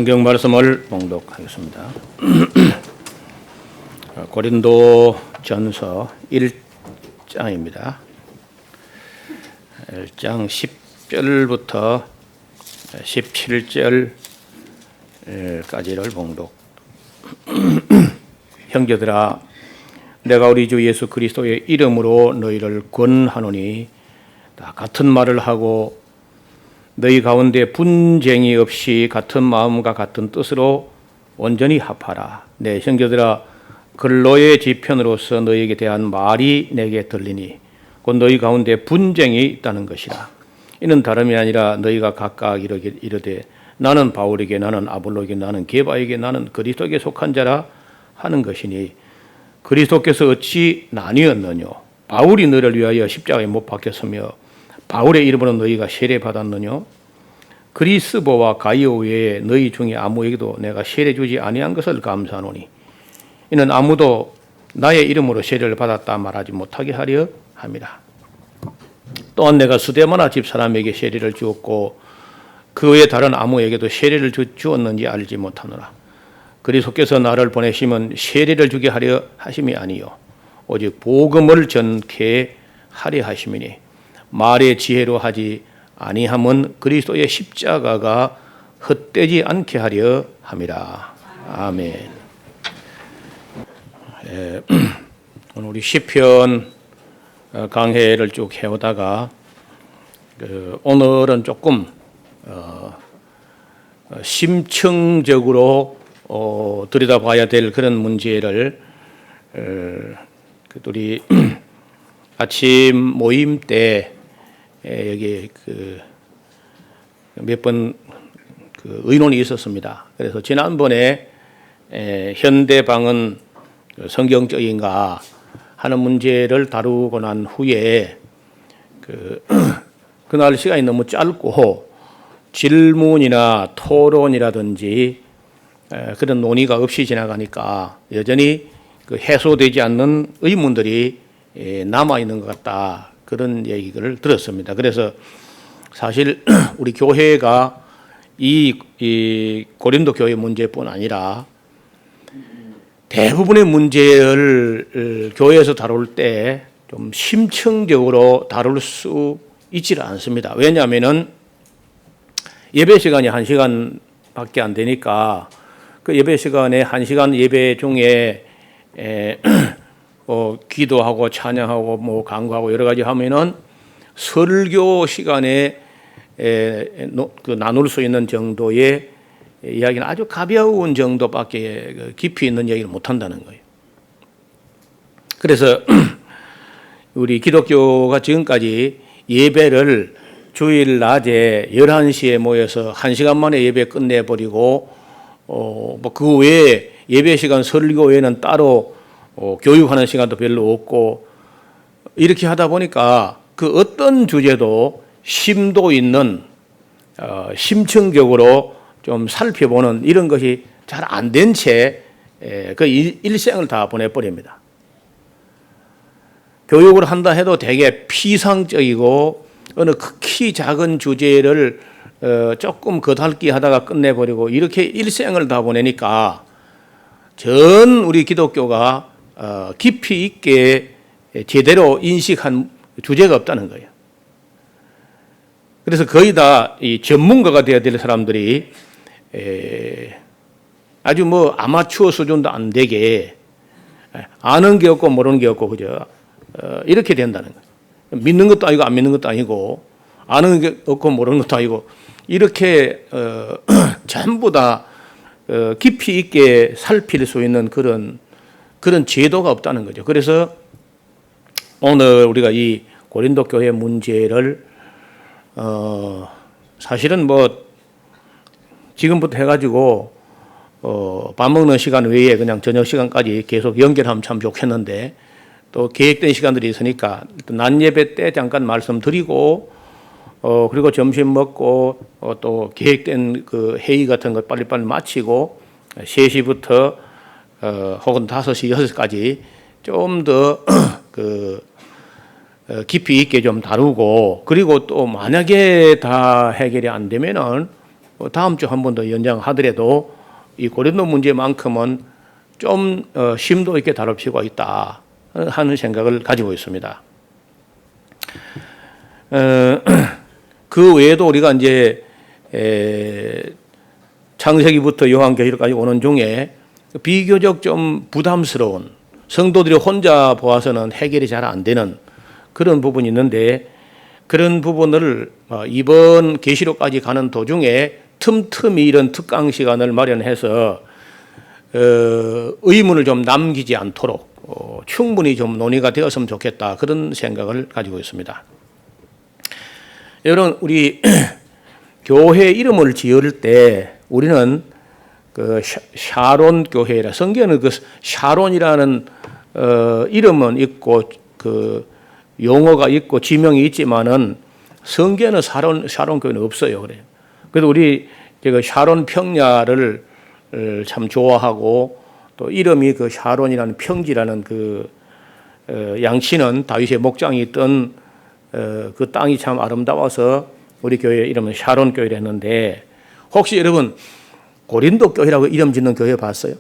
성경 말씀을 봉독하겠습니다. 고린도전서 1장입니다. 1장 10절부터 17절까지를 봉독. 형제들아, 내가 우리 주 예수 그리스도의 이름으로 너희를 권하노니 다 같은 말을 하고 너희 가운데 분쟁이 없이 같은 마음과 같은 뜻으로 온전히 합하라. 내 형제들아, 근로의 지편으로서 너희에게 대한 말이 내게 들리니 곧 너희 가운데 분쟁이 있다는 것이라. 이는 다름이 아니라 너희가 각각 이르되 나는 바울에게, 나는 아볼로에게, 나는 게바에게, 나는 그리스도에게 속한 자라 하는 것이니 그리스도께서 어찌 나뉘었느뇨? 바울이 너를 위하여 십자가에 못 박혔으며 바울의 이름으로 너희가 세례 받았느뇨? 그리스보와 가이오 외에 너희 중에 아무에게도 내가 세례 주지 아니한 것을 감사하노니 이는 아무도 나의 이름으로 세례를 받았다 말하지 못하게 하려 함이라. 또한 내가 스데마나 집 사람에게 세례를 주었고 그 외에 다른 아무에게도 세례를 주었는지 알지 못하노라. 그리스도께서 나를 보내심은 세례를 주게 하려 하심이 아니요 오직 복음을 전케 하려 하심이니 말의 지혜로 하지 아니함은 그리스도의 십자가가 헛되지 않게 하려 함이라. 아멘. 오늘 우리 시편 강해를 쭉 해오다가 오늘은 조금 심층적으로 들여다봐야 될 그런 문제를 우리 아침 모임 때 여기 몇 번 의논이 있었습니다. 그래서 지난번에 현대방은 성경적인가 하는 문제를 다루고 난 후에 그날 시간이 너무 짧고 질문이나 토론이라든지 그런 논의가 없이 지나가니까 여전히 해소되지 않는 의문들이 남아 있는 것 같다. 그런 얘기를 들었습니다. 그래서 사실 우리 교회가 이 고린도 교회 문제뿐 아니라 대부분의 문제를 교회에서 다룰 때 좀 심층적으로 다룰 수 있지를 않습니다. 왜냐하면은 예배 시간이 1시간밖에 안 되니까 그 예배 시간에 1시간 예배 중에 기도하고 찬양하고 강구하고 여러 가지 하면은 설교 시간에 나눌 수 있는 정도의 이야기는 아주 가벼운 정도밖에 깊이 있는 얘기를 못 한다는 거예요. 그래서 우리 기독교가 지금까지 예배를 주일 낮에 11시에 모여서 1시간 만에 예배 끝내버리고 그 외에 예배 시간 설교 외에는 따로 교육하는 시간도 별로 없고 이렇게 하다 보니까 그 어떤 주제도 심도 있는 심층적으로 좀 살펴보는 이런 것이 잘 안 된 채 그 일생을 다 보내버립니다. 교육을 한다 해도 되게 피상적이고 어느 극히 작은 주제를 조금 겉핥기 하다가 끝내버리고 이렇게 일생을 다 보내니까 전 우리 기독교가 깊이 있게 제대로 인식한 주제가 없다는 거예요. 그래서 거의 다 이 전문가가 되어야 될 사람들이 아주 아마추어 수준도 안 되게 아는 게 없고 모르는 게 없고 그죠? 이렇게 된다는 거예요. 믿는 것도 아니고 안 믿는 것도 아니고 아는 게 없고 모르는 것도 아니고 이렇게 전부 다 깊이 있게 살필 수 있는 그런 제도가 없다는 거죠. 그래서 오늘 우리가 이 고린도 교회 문제를 사실은 지금부터 해가지고 밥 먹는 시간 외에 그냥 저녁 시간까지 계속 연결하면 참 좋겠는데 또 계획된 시간들이 있으니까 낮 예배 때 잠깐 말씀드리고 그리고 점심 먹고 또 계획된 그 회의 같은 것 빨리빨리 마치고 3시부터 혹은 5시, 6시까지 좀 더 깊이 있게 좀 다루고 그리고 또 만약에 다 해결이 안 되면은 다음 주 한 번 더 연장하더라도 이 고린도 문제만큼은 좀 심도 있게 다룰 필요가 있다 하는 생각을 가지고 있습니다. 그 외에도 우리가 이제 창세기부터 요한계시록까지 오는 중에 비교적 좀 부담스러운 성도들이 혼자 보아서는 해결이 잘 안 되는 그런 부분이 있는데 그런 부분을 이번 계시록까지 가는 도중에 틈틈이 이런 특강 시간을 마련해서 의문을 좀 남기지 않도록 충분히 좀 논의가 되었으면 좋겠다 그런 생각을 가지고 있습니다. 여러분 우리 교회 이름을 지을 때 우리는 그 샤론 교회라 성경에는 그 샤론이라는 이름은 있고 그 용어가 있고 지명이 있지만은 성경에는 샤론 교회는 없어요. 그래요. 그래서 우리 제가 샤론 평야를 참 좋아하고 또 이름이 그 샤론이라는 평지라는 그 양치는 다윗의 목장이 있던 그 땅이 참 아름다워서 우리 교회 이름은 샤론 교회를 했는데 혹시 여러분 고린도 교회라고 이름 짓는 교회 봤어요?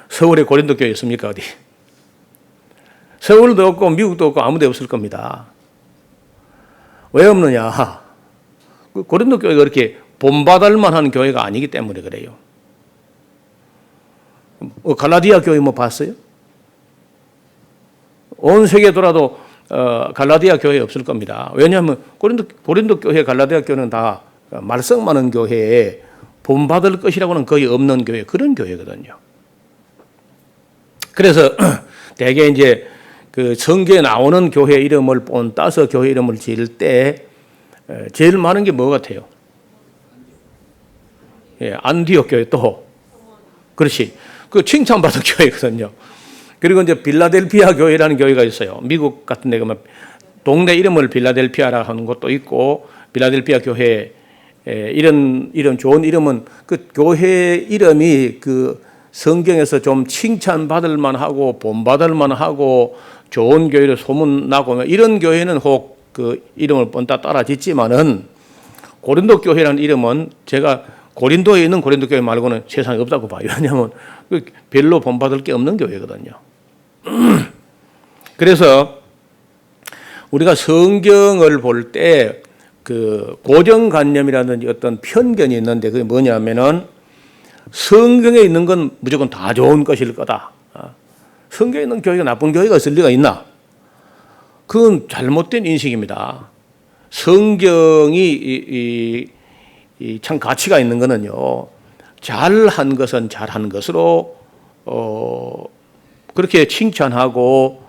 서울에 고린도 교회 있습니까? 어디? 서울도 없고 미국도 없고 아무 데 없을 겁니다. 왜 없느냐? 고린도 교회가 그렇게 본받을 만한 교회가 아니기 때문에 그래요. 갈라디아 교회 뭐 봤어요? 온 세계 돌아도 갈라디아 교회 없을 겁니다. 왜냐하면 고린도 교회, 갈라디아 교회는 다 말썽 많은 교회에 본받을 것이라고는 거의 없는 교회, 그런 교회거든요. 그래서 대개 이제 그 성경에 나오는 교회 이름을 본따서 교회 이름을 지을 때 제일 많은 게 뭐 같아요? 예, 안디옥 교회 또 그렇지. 그 칭찬받은 교회거든요. 그리고 이제 빌라델피아 교회라는 교회가 있어요. 미국 같은 데 가면 동네 이름을 빌라델피아라 하는 것도 있고 빌라델피아 교회 이런 좋은 이름은 그 교회 이름이 그 성경에서 좀 칭찬받을 만하고 본받을 만하고 좋은 교회로 소문나고 이런 교회는 혹 그 이름을 본따 따라 짓지만은 고린도 교회라는 이름은 제가 고린도에 있는 고린도 교회 말고는 세상에 없다고 봐요. 왜냐하면 별로 본받을 게 없는 교회거든요. 그래서 우리가 성경을 볼 때 그 고정관념이라든지 어떤 편견이 있는데 그게 뭐냐면은 성경에 있는 건 무조건 다 좋은 것일 거다. 성경에 있는 교회가 나쁜 교회가 있을 리가 있나? 그건 잘못된 인식입니다. 성경이 참 가치가 있는 거는요. 잘한 것은 잘한 것으로 그렇게 칭찬하고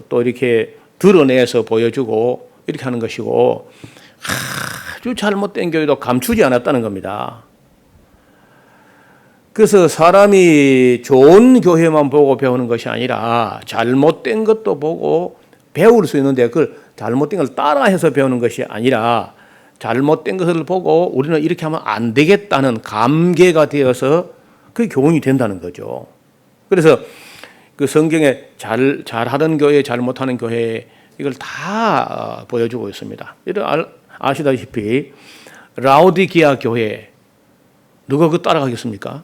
또 이렇게 드러내서 보여주고 이렇게 하는 것이고 아주 잘못된 교회도 감추지 않았다는 겁니다. 그래서 사람이 좋은 교회만 보고 배우는 것이 아니라 잘못된 것도 보고 배울 수 있는데 그걸 잘못된 걸 따라해서 배우는 것이 아니라 잘못된 것을 보고 우리는 이렇게 하면 안 되겠다는 감개가 되어서 그게 교훈이 된다는 거죠. 그래서 그 성경에 잘하던 교회, 잘못하는 교회 이걸 다 보여주고 있습니다. 아시다시피 라오디게아 교회 누가 그 따라가겠습니까?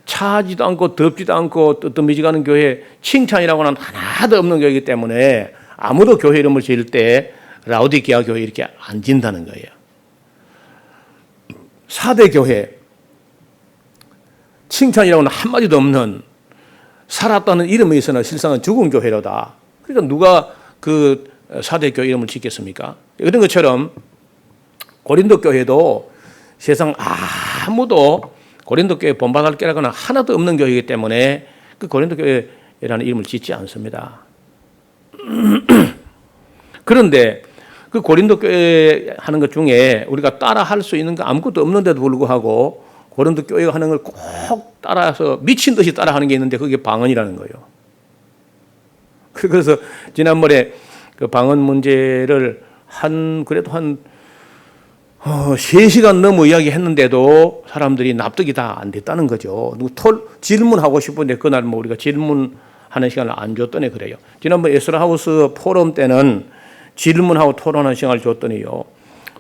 차지도 않고 덥지도 않고 뜨뜻미지가 않은 교회 칭찬이라고는 하나도 없는 교회이기 때문에 아무도 교회 이름을 지을 때 라오디게아 교회 이렇게 안 진다는 거예요. 사대 교회 칭찬이라고는 한마디도 없는 살았다는 이름이 있으나 실상은 죽은 교회로다. 그러니까 누가 그 사대 교회 이름을 짓겠습니까? 이런 것처럼 고린도 교회도 세상 아무도 고린도 교회 본받을 게라고는 하나도 없는 교회이기 때문에 그 고린도 교회라는 이름을 짓지 않습니다. 그런데 그 고린도 교회 하는 것 중에 우리가 따라 할 수 있는 거 아무것도 없는데도 불구하고 고린도 교회가 하는 걸 꼭 따라서 미친 듯이 따라하는 게 있는데 그게 방언이라는 거예요. 그래서 지난번에 그 방언 문제를 그래도 한 3시간 넘어 이야기했는데도 사람들이 납득이 다 안 됐다는 거죠. 질문하고 싶은데 그날 우리가 질문하는 시간을 안 줬더니 그래요. 지난번 에스라하우스 포럼 때는 질문하고 토론하는 시간을 줬더니요.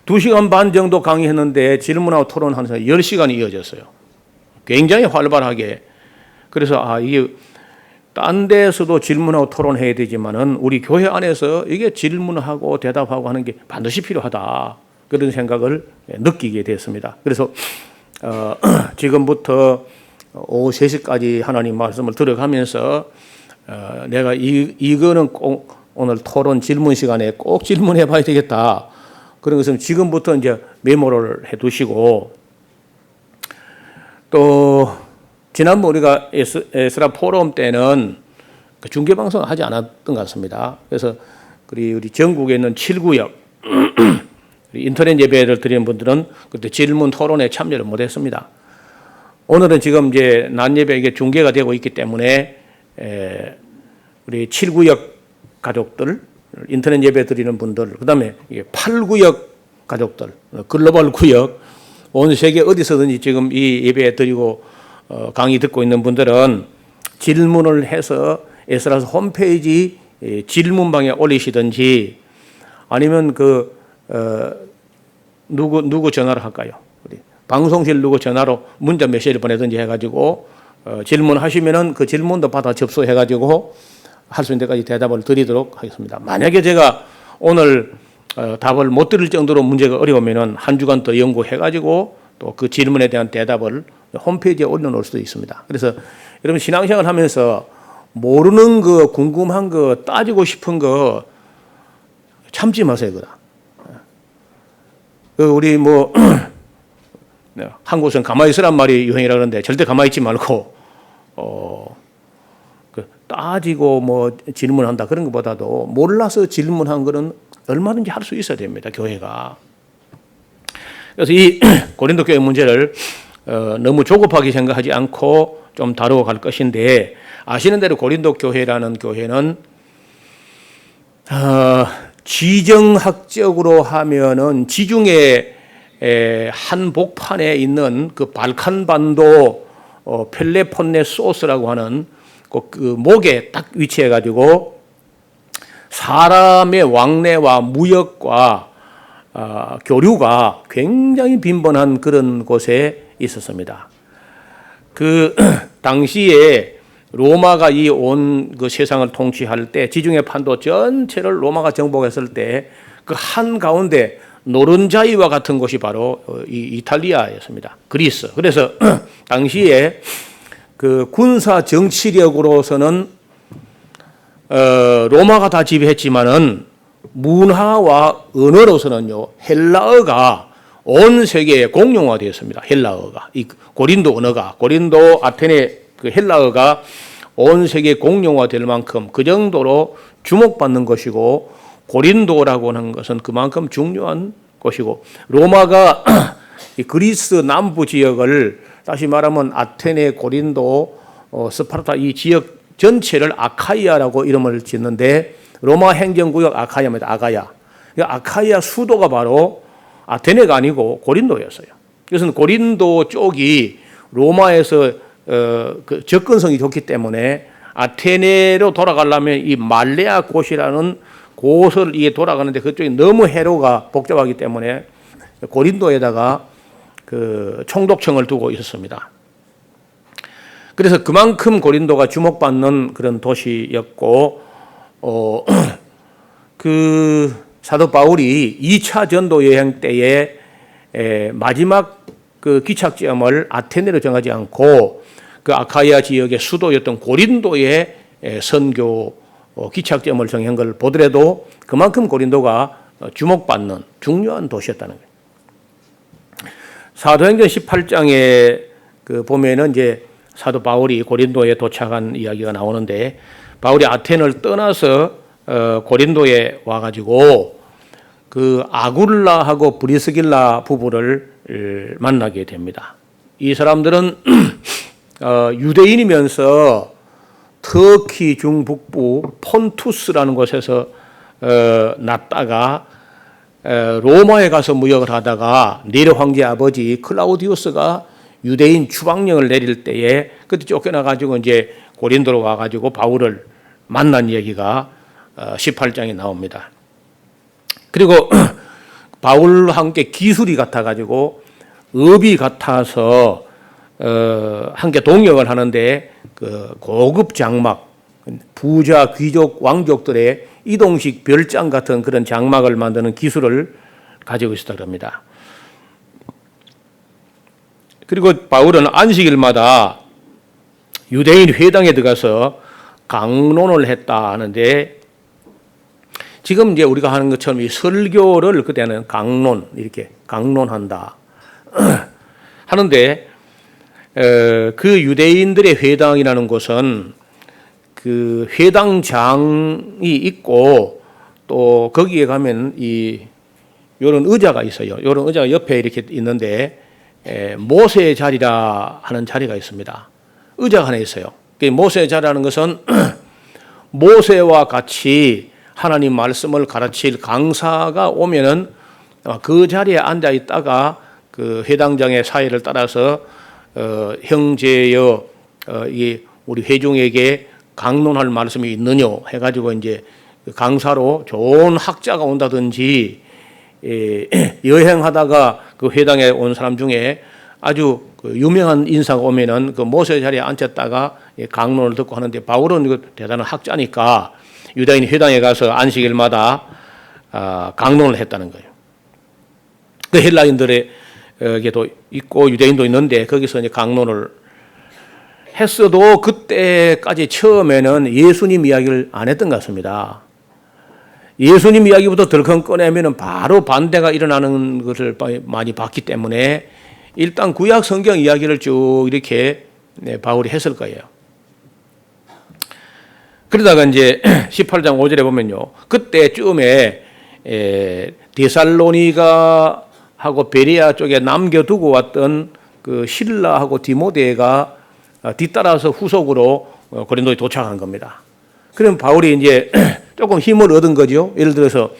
2시간 반 정도 강의했는데 질문하고 토론하는 시간이 10시간이 이어졌어요. 굉장히 활발하게. 그래서 이게 딴 데서도 질문하고 토론해야 되지만은 우리 교회 안에서 이게 질문하고 대답하고 하는 게 반드시 필요하다. 그런 생각을 느끼게 됐습니다. 그래서 지금부터 오후 3시까지 하나님 말씀을 들어가면서 내가 이거는 꼭 오늘 토론 질문 시간에 꼭 질문해 봐야 되겠다. 그런 것은 지금부터 이제 메모를 해 두시고, 또 지난번 우리가 에스라 포럼 때는 중계 방송 하지 않았던 것 같습니다. 그래서 우리 전국에 있는 7구역 인터넷 예배를 드리는 분들은 그때 질문 토론에 참여를 못 했습니다. 오늘은 지금 이제 낮 예배 이게 중계가 되고 있기 때문에 우리 7구역 가족들, 인터넷 예배 드리는 분들, 그다음에 8구역 가족들, 글로벌 구역, 온 세계 어디서든지 지금 이 예배 드리고 강의 듣고 있는 분들은 질문을 해서 에스라서 홈페이지 질문방에 올리시든지 아니면 누구 전화로 할까요? 우리 방송실 누구 전화로 문자 메시지를 보내든지 해가지고 질문하시면은 그 질문도 받아 접수해가지고 할 수 있는 데까지 대답을 드리도록 하겠습니다. 만약에 제가 오늘 답을 못 드릴 정도로 문제가 어려우면은 한 주간 더 연구해가지고 또 그 질문에 대한 대답을 홈페이지에 올려놓을 수도 있습니다. 그래서 여러분 신앙생활 하면서 모르는 거, 궁금한 거, 따지고 싶은 거 참지 마세요, 그다. 우리 한국에서는 가만히 있으란 말이 유행이라 그러는데 절대 가만히 있지 말고 따지고 질문한다 그런 것보다도 몰라서 질문한 거는 얼마든지 할 수 있어야 됩니다, 교회가. 그래서 이 고린도 교회 문제를 너무 조급하게 생각하지 않고 좀 다루어 갈 것인데, 아시는 대로 고린도 교회라는 교회는 지정학적으로 하면은 지중해 한복판에 있는 그 발칸반도 펠레폰네소스라고 하는 그 목에 딱 위치해 가지고 사람의 왕래와 무역과 교류가 굉장히 빈번한 그런 곳에 있었습니다. 그 당시에 로마가 이 온 그 세상을 통치할 때 지중해 판도 전체를 로마가 정복했을 때 그 한 가운데 노른자이와 같은 곳이 바로 이 이탈리아였습니다. 그리스. 그래서 당시에 그 군사 정치력으로서는 로마가 다 지배했지만은 문화와 언어로서는요 헬라어가 온 세계에 공용화되었습니다. 헬라어가 이 고린도 언어가 고린도 아테네 그 헬라어가 온 세계에 공용화될 만큼 그 정도로 주목받는 것이고, 고린도라고 하는 것은 그만큼 중요한 곳이고, 로마가 이 그리스 남부 지역을 다시 말하면 아테네, 고린도, 스파르타 이 지역 전체를 아카이아라고 이름을 짓는데 로마 행정구역 아카이아입니다. 아카이아 수도가 바로 아테네가 아니고 고린도였어요. 그래서 고린도 쪽이 로마에서 그 접근성이 좋기 때문에 아테네로 돌아가려면 이 말레아 곳이라는 곳을 이게 돌아가는데 그쪽이 너무 해로가 복잡하기 때문에 고린도에다가 그 총독청을 두고 있었습니다. 그래서 그만큼 고린도가 주목받는 그런 도시였고, 그 사도 바울이 2차 전도 여행 때에 마지막 그 기착점을 아테네로 정하지 않고 그 아카이아 지역의 수도였던 고린도에 선교 기착점을 정한 걸 보더라도 그만큼 고린도가 주목받는 중요한 도시였다는 거예요. 사도행전 18장에 그 보면은 이제 사도 바울이 고린도에 도착한 이야기가 나오는데, 바울이 아테네를 떠나서 고린도에 와가지고 그 아굴라하고 브리스길라 부부를 만나게 됩니다. 이 사람들은 유대인이면서 터키 중북부 폰투스라는 곳에서 났다가 로마에 가서 무역을 하다가 네로 황제 아버지 클라우디우스가 유대인 추방령을 내릴 때에 그때 쫓겨나 가지고 이제 고린도로 와 가지고 바울을 만난 얘기가 18장에 나옵니다. 그리고 바울과 함께 기술이 같아가지고 업이 같아서 함께 동역을 하는데 그 고급 장막, 부자 귀족 왕족들의 이동식 별장 같은 그런 장막을 만드는 기술을 가지고 있었다고 합니다. 그리고 바울은 안식일마다 유대인 회당에 들어가서 강론을 했다 하는데, 지금 이제 우리가 하는 것처럼 이 설교를 그때는 강론, 이렇게 강론한다 하는데, 그 유대인들의 회당이라는 곳은 그 회당장이 있고 또 거기에 가면 요런 의자가 있어요. 요런 의자가 옆에 이렇게 있는데 모세의 자리라 하는 자리가 있습니다. 의자가 하나 있어요. 모세의 자리라는 것은 모세와 같이 하나님 말씀을 가르칠 강사가 오면은 그 자리에 앉아 있다가 그 회당장의 사회를 따라서 형제여 우리 회중에게 강론할 말씀이 있느냐 해가지고 이제 강사로 좋은 학자가 온다든지, 여행하다가 그 회당에 온 사람 중에 아주 유명한 인사가 오면은 그 모세 자리에 앉았다가 강론을 듣고 하는데, 바울은 이거 대단한 학자니까 유다인 회당에 가서 안식일마다 강론을 했다는 거예요. 그 헬라인들에게도 있고 유대인도 있는데 거기서 이제 강론을 했어도 그때까지 처음에는 예수님 이야기를 안 했던 것 같습니다. 예수님 이야기부터 덜컹 꺼내면 바로 반대가 일어나는 것을 많이 봤기 때문에 일단 구약 성경 이야기를 쭉 이렇게 바울이 했을 거예요. 그러다가 이제 18장 5절에 보면요, 그때쯤에 데살로니가하고 베레아 쪽에 남겨두고 왔던 그 실라하고 디모데가 뒤따라서 후속으로 고린도에 도착한 겁니다. 그럼 바울이 이제 조금 힘을 얻은 거죠. 예를 들어서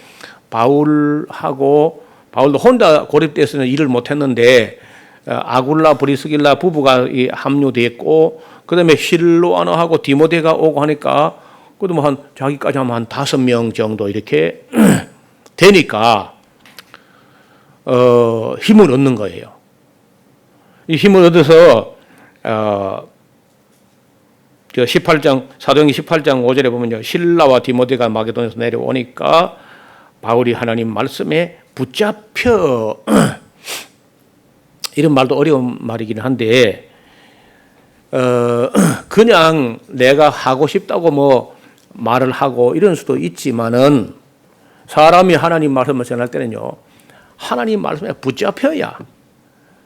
바울도 혼자 고립돼서는 일을 못했는데 아굴라 브리스길라 부부가 합류됐고, 그다음에 실로아노하고 디모데가 오고 하니까 그래도 뭐 자기까지 하면 한 5명 정도 이렇게 되니까 힘을 얻는 거예요. 이 힘을 얻어서 18장 사도행전 18장 5절에 보면요, 실라와 디모데가 마게도냐에서 내려오니까 바울이 하나님 말씀에 붙잡혀 이런 말도 어려운 말이긴 한데, 그냥 내가 하고 싶다고 뭐 말을 하고 이럴 수도 있지만은, 사람이 하나님 말씀을 전할 때는요, 하나님 말씀에 붙잡혀야,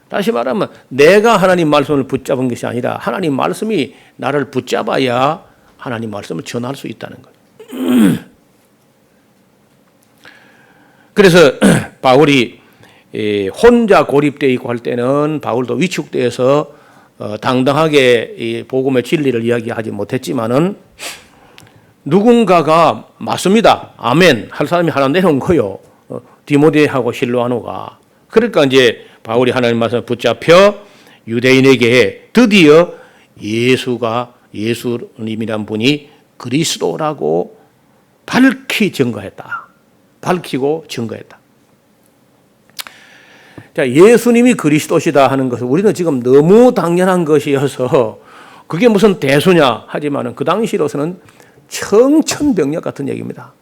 다시 말하면 내가 하나님 말씀을 붙잡은 것이 아니라 하나님 말씀이 나를 붙잡아야 하나님 말씀을 전할 수 있다는 거예요. 그래서 바울이 혼자 고립되어 있고 할 때는 바울도 위축되어서 당당하게 이 복음의 진리를 이야기하지 못했지만은, 누군가가 맞습니다, 아멘 할 사람이 하나 내놓은 거요. 디모데하고 실로아노가. 그러니까 이제 바울이 하나님 말씀을 붙잡혀 유대인에게 드디어 예수님이란 분이 그리스도라고 밝히고 증거했다. 자, 예수님이 그리스도시다 하는 것은 우리는 지금 너무 당연한 것이어서 그게 무슨 대수냐 하지만은 그 당시로서는 청천벽력 같은 얘기입니다.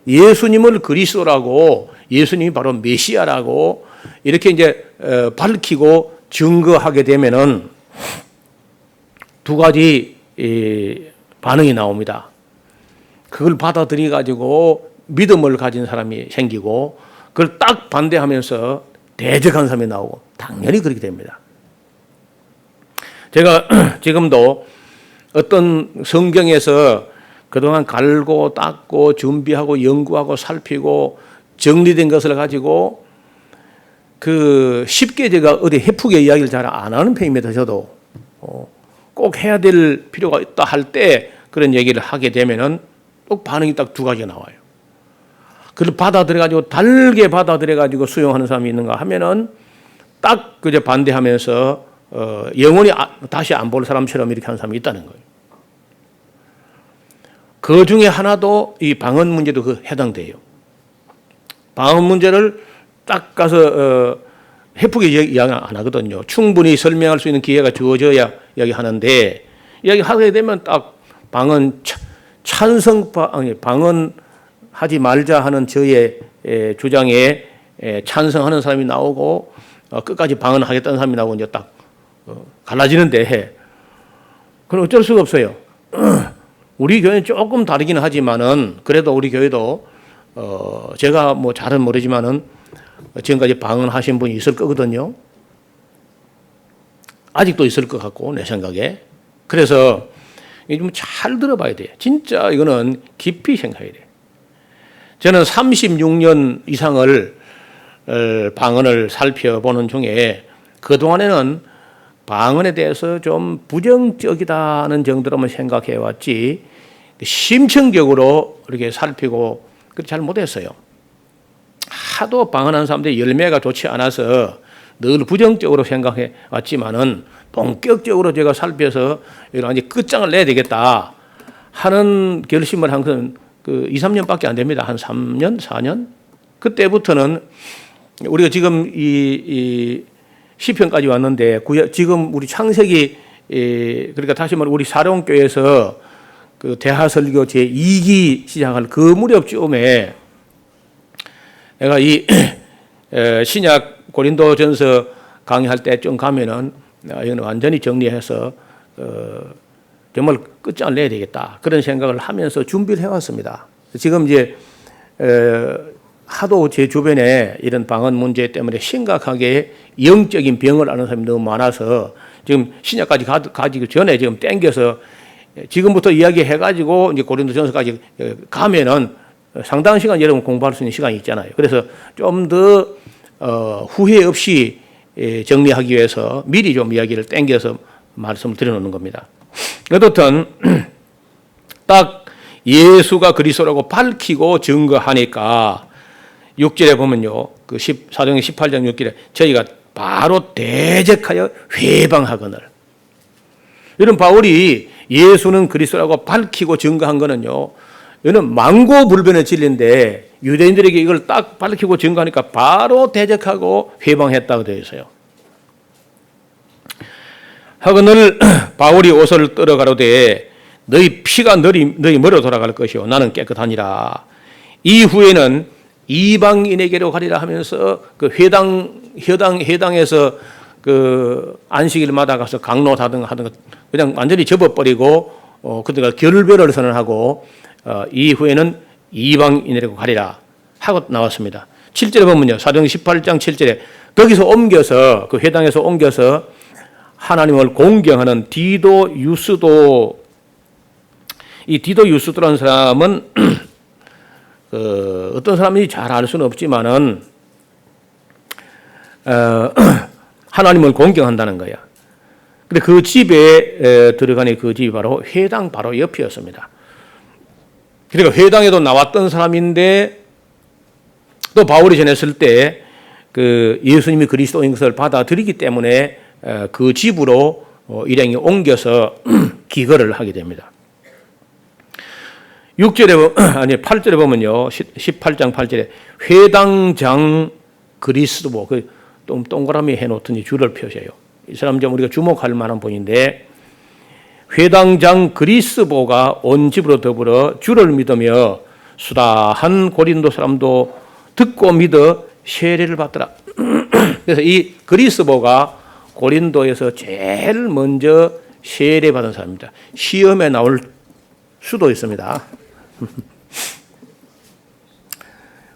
예수님을 그리스도라고, 예수님이 바로 메시아라고 이렇게 이제 밝히고 증거하게 되면은 두 가지 반응이 나옵니다. 그걸 받아들여 가지고 믿음을 가진 사람이 생기고, 그걸 딱 반대하면서 대적한 사람이 나오고, 당연히 그렇게 됩니다. 제가 지금도 어떤 성경에서 그동안 갈고 닦고 준비하고 연구하고 살피고 정리된 것을 가지고 쉽게 제가 어디 해프게 이야기를 잘 안 하는 편입니다. 저도 꼭 해야 될 필요가 있다 할 때 그런 얘기를 하게 되면은 또 반응이 딱 두 가지가 나와요. 그걸 받아들여가지고 달게 받아들여가지고 수용하는 사람이 있는가 하면은 딱 그저 반대하면서 영원히 다시 안 볼 사람처럼 이렇게 하는 사람이 있다는 거예요. 그 중에 하나도 이 방언 문제도 해당돼요. 방언 문제를 딱 가서 해프게 이야기 안 하거든요. 충분히 설명할 수 있는 기회가 주어져야 이야기하는데 이야기하게 되면 딱 방언 방언하지 말자 하는 저의 주장에 찬성하는 사람이 나오고 끝까지 방언하겠다는 사람이 나오고 이제 딱 갈라지는데 그건 어쩔 수가 없어요. 우리 교회는 조금 다르긴 하지만은 그래도 우리 교회도 제가 뭐 잘은 모르지만은 지금까지 방언하신 분이 있을 거거든요. 아직도 있을 것 같고 내 생각에. 그래서 좀 잘 들어봐야 돼요. 진짜 이거는 깊이 생각해야 돼요. 저는 36년 이상을 방언을 살펴보는 중에 그동안에는 방언에 대해서 좀 부정적이다는 정도로만 생각해 왔지 심층적으로 이렇게 살피고 그렇게 잘 못했어요. 하도 방언하는 사람들이 열매가 좋지 않아서 늘 부정적으로 생각해 왔지만은 본격적으로 제가 살펴서 이런 끝장을 내야 되겠다 하는 결심을 한 건 그 2, 3년밖에 안 됩니다. 한 3년, 4년? 그때부터는 우리가 지금 이 시편까지 왔는데 지금 우리 창세기 그러니까 다시 말해 우리 사롱교회에서 그 대하설교 제2기 시작할 그 무렵쯤에 내가 이 신약 고린도전서 강의할 때쯤 가면은 이건 완전히 정리해서 정말 끝장을 내야 되겠다 그런 생각을 하면서 준비를 해왔습니다. 지금 이제 하도 제 주변에 이런 방언 문제 때문에 심각하게 영적인 병을 앓는 사람이 너무 많아서 지금 신약까지 가지기 전에 지금 땡겨서 지금부터 이야기해가지고 이제 고린도전서까지 가면은 상당한 시간 여러분 공부할 수 있는 시간이 있잖아요. 그래서 좀 더 후회 없이 정리하기 위해서 미리 좀 이야기를 땡겨서 말씀을 드려놓는 겁니다. 어떻든 딱 예수가 그리스도라고 밝히고 증거하니까 6절에 보면요. 그 사도행전 18장 6절에 저희가 바로 대적하여 회방하거늘. 이런 바울이 예수는 그리스도라고 밝히고 증거한 거는요. 이는 망고불변의 진리인데 유대인들에게 이걸 딱 밝히고 증거하니까 바로 대적하고 회방했다고 되어 있어요. 하거늘 바울이 옷을 떨어가로되 너희 피가 너희 머리로 돌아갈 것이요 나는 깨끗하니라. 이후에는 이방인에게로 가리라 하면서 그 회당에서 그 안식일마다 가서 강론하던 것 그냥 완전히 접어버리고 그들과 결별을 선언하고 이후에는 이방인에게로 가리라 하고 나왔습니다. 7절에 보면요. 사도행전 18장 7절에 거기서 옮겨서 그 회당에서 옮겨서 하나님을 공경하는 디도 유스도 이 디도 유스도라는 사람은 어떤 사람인지 잘 알 수는 없지만은 하나님을 공경한다는 거야. 근데 그 집에 들어가니 그 집이 바로 회당 바로 옆이었습니다. 그러니까 회당에도 나왔던 사람인데 또 바울이 전했을 때 그 예수님이 그리스도인 것을 받아들이기 때문에 그 집으로 일행이 옮겨서 기거를 하게 됩니다. 8절에 보면요. 18장 8절에 회당장 그리스도 그 동그라미 해놓더니 줄을 펴셔요. 이 사람 좀 우리가 주목할 만한 분인데 회당장 그리스도가 온 집으로 더불어 주를 믿으며 수다한 고린도 사람도 듣고 믿어 세례를 받더라. 그래서 이 그리스도가 고린도에서 제일 먼저 세례 받은 사람입니다. 시험에 나올 수도 있습니다.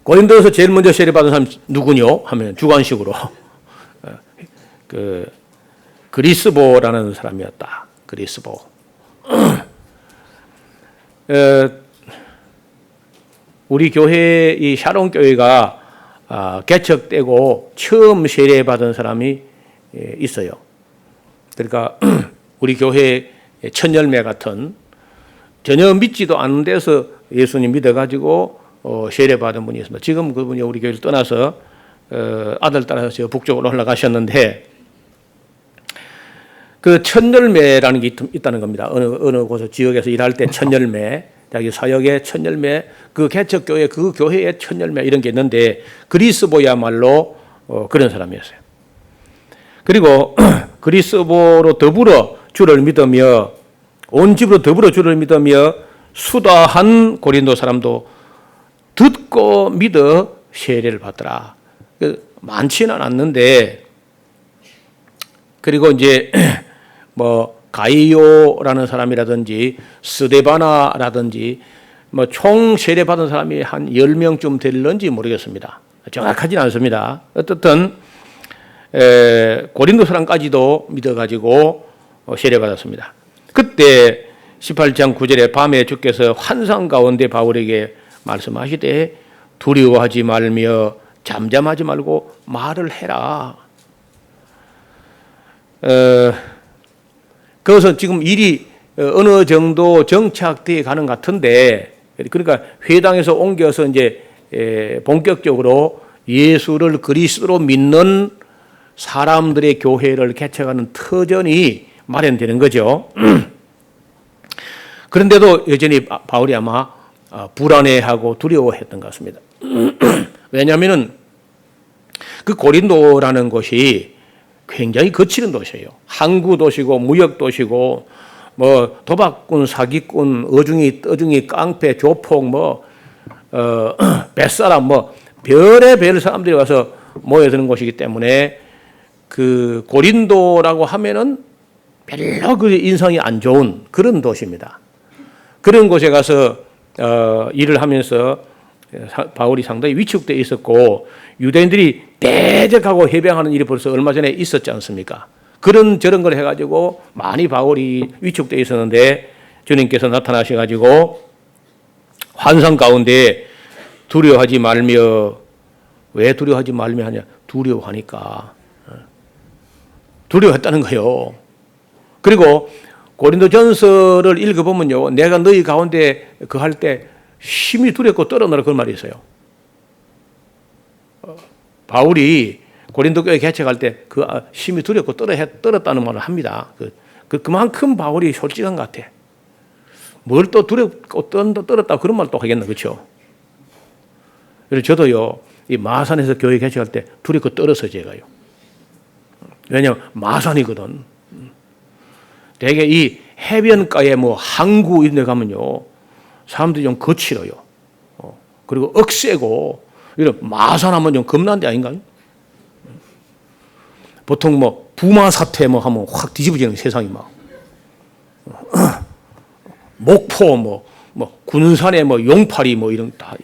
고린도에서 제일 먼저 세례 받은 사람 누구뇨? 하면 주관식으로 그 그리스도라는 사람이었다. 그리스도. 우리 교회 이 샤론 교회가 개척되고 처음 세례 받은 사람이 있어요. 그러니까 우리 교회 첫 열매 같은 전혀 믿지도 않는 데서 예수님 믿어가지고 세례 받은 분이 있습니다. 지금 그분이 우리 교회를 떠나서 아들 따라서 저 북쪽으로 올라가셨는데 그 첫 열매라는 게 있다는 겁니다. 어느 곳 지역에서 일할 때 첫 열매 자기 사역의 첫 열매, 그 개척교회, 그 교회의 첫 열매 이런 게 있는데 그리스도야말로 그런 사람이었어요. 그리고 그리스도로 더불어 주를 믿으며 온 집으로 더불어 주를 믿으며 수다한 고린도 사람도 듣고 믿어 세례를 받더라. 많지는 않는데, 그리고 이제 뭐 가이오라는 사람이라든지 스데바나라든지 뭐 총 세례 받은 사람이 한 10명쯤 될는지 모르겠습니다. 정확하지는 않습니다. 어떻든 고린도 사람까지도 믿어가지고 세례 받았습니다. 그때 18장 9절에 밤에 주께서 환상 가운데 바울에게 말씀하시되 두려워하지 말며 잠잠하지 말고 말을 해라. 그것은 지금 일이 어느 정도 정착되어 가는 것 같은데, 그러니까 회당에서 옮겨서 이제 본격적으로 예수를 그리스도로 믿는 사람들의 교회를 개척하는 터전이 마련되는 거죠. 그런데도 여전히 바울이 아마 불안해하고 두려워했던 것 같습니다. 왜냐하면 그 고린도라는 곳이 굉장히 거칠은 도시예요. 항구 도시고 무역 도시고 뭐 도박꾼, 사기꾼, 어중이, 떠중이, 깡패, 조폭, 뭐 뱃사람, 뭐 별의별 사람들이 와서 모여드는 곳이기 때문에 그 고린도라고 하면은 별로 그 인상이 안 좋은 그런 도시입니다. 그런 곳에 가서 일을 하면서 바울이 상당히 위축되어 있었고 유대인들이 대적하고 해병하는 일이 벌써 얼마 전에 있었지 않습니까? 그런 저런 걸 해가지고 많이 바울이 위축되어 있었는데 주님께서 나타나셔가지고 환상 가운데 두려워하지 말며, 왜 두려워하지 말며 하냐? 두려워하니까. 두려워했다는 거예요. 그리고 고린도전서를 읽어보면요, 내가 너희 가운데 할 때 심히 두렵고 떨어너라 그런 말이 있어요. 바울이 고린도 교회 개척할 때 그 심히 두렵고 떨었다는 말을 합니다. 그만큼 바울이 솔직한 것 같아. 뭘 또 두렵고 떨었다 그런 말 또 하겠나, 그렇죠? 그래서 저도요, 이 마산에서 교회 개척할 때 두렵고 떨어서 제가요. 왜냐하면 마산이거든. 되게 이 해변가에 뭐 항구 이런 데 가면요, 사람들이 좀 거칠어요. 그리고 억세고, 이런 마산하면 좀 겁난 데 아닌가요? 보통 뭐 부마 사태 뭐 하면 확 뒤집어지는 세상이 막. 목포 뭐 군산에 뭐 용파리 뭐 이런 다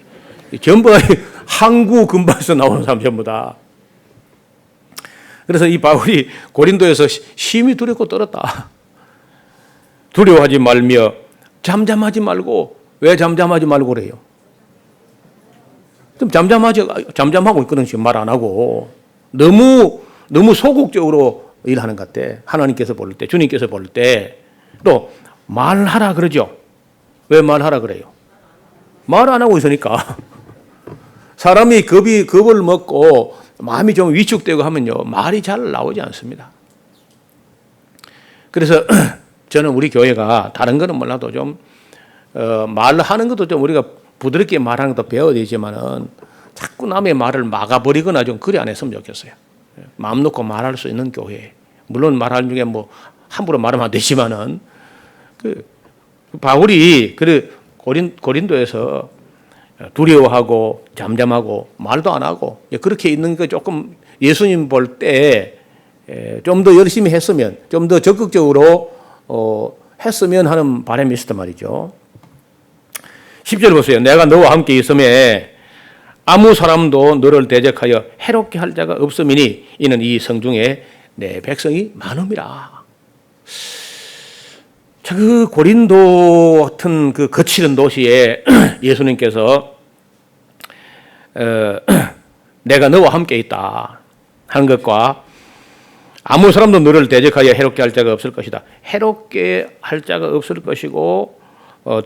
전부 다 항구 근방에서 나오는 사람 전부 다. 그래서 이 바울이 고린도에서 심히 두렵고 떨었다. 두려워하지 말며 잠잠하지 말고. 왜 잠잠하지 말고 그래요? 좀 잠잠하고 있거든. 지금 말 안 하고 너무 소극적으로 일하는 것 같아. 하나님께서 볼 때, 주님께서 볼 때. 또 말하라 그러죠. 왜 말하라 그래요? 말 안 하고 있으니까. 사람이 겁을 먹고 마음이 좀 위축되고 하면요, 말이 잘 나오지 않습니다. 그래서 저는 우리 교회가 다른 거는 몰라도 좀 말하는 것도 좀 우리가 부드럽게 말하는 것도 배워야 되지만은 자꾸 남의 말을 막아버리거나 좀 그리 안 했으면 좋겠어요. 마음 놓고 말할 수 있는 교회. 물론 말하는 중에 뭐 함부로 말하면 안 되지만은 바울이 고린도에서 두려워하고 잠잠하고 말도 안 하고 그렇게 있는 거 조금 예수님 볼 때 좀 더 열심히 했으면, 좀 더 적극적으로 했으면 하는 바람이 있었단 말이죠. 10절 보세요. 내가 너와 함께 있음에 아무 사람도 너를 대적하여 해롭게 할 자가 없음이니 이는 이 성중에 내 백성이 많음이라. 자, 그 고린도 같은 그 거칠은 도시에 예수님께서 내가 너와 함께 있다 하는 것과 아무 사람도 너를 대적하여 해롭게 할 자가 없을 것이다. 해롭게 할 자가 없을 것이고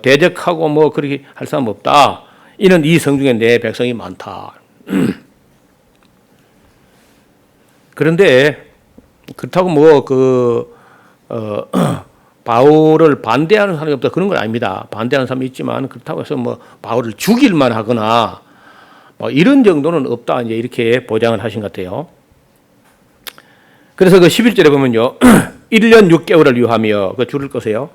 대적하고 뭐 그렇게 할 사람 없다. 이는 이 성중에 내 백성이 많다. 그런데 그렇다고 바울을 반대하는 사람이 없다 그런 건 아닙니다. 반대하는 사람이 있지만 그렇다고 해서 뭐 바울을 죽일만 하거나 뭐 이런 정도는 없다 이제 이렇게 보장을 하신 것 같아요. 그래서 그 11절에 보면요. 1년 6개월을 유하며 그 줄을 꺼세요.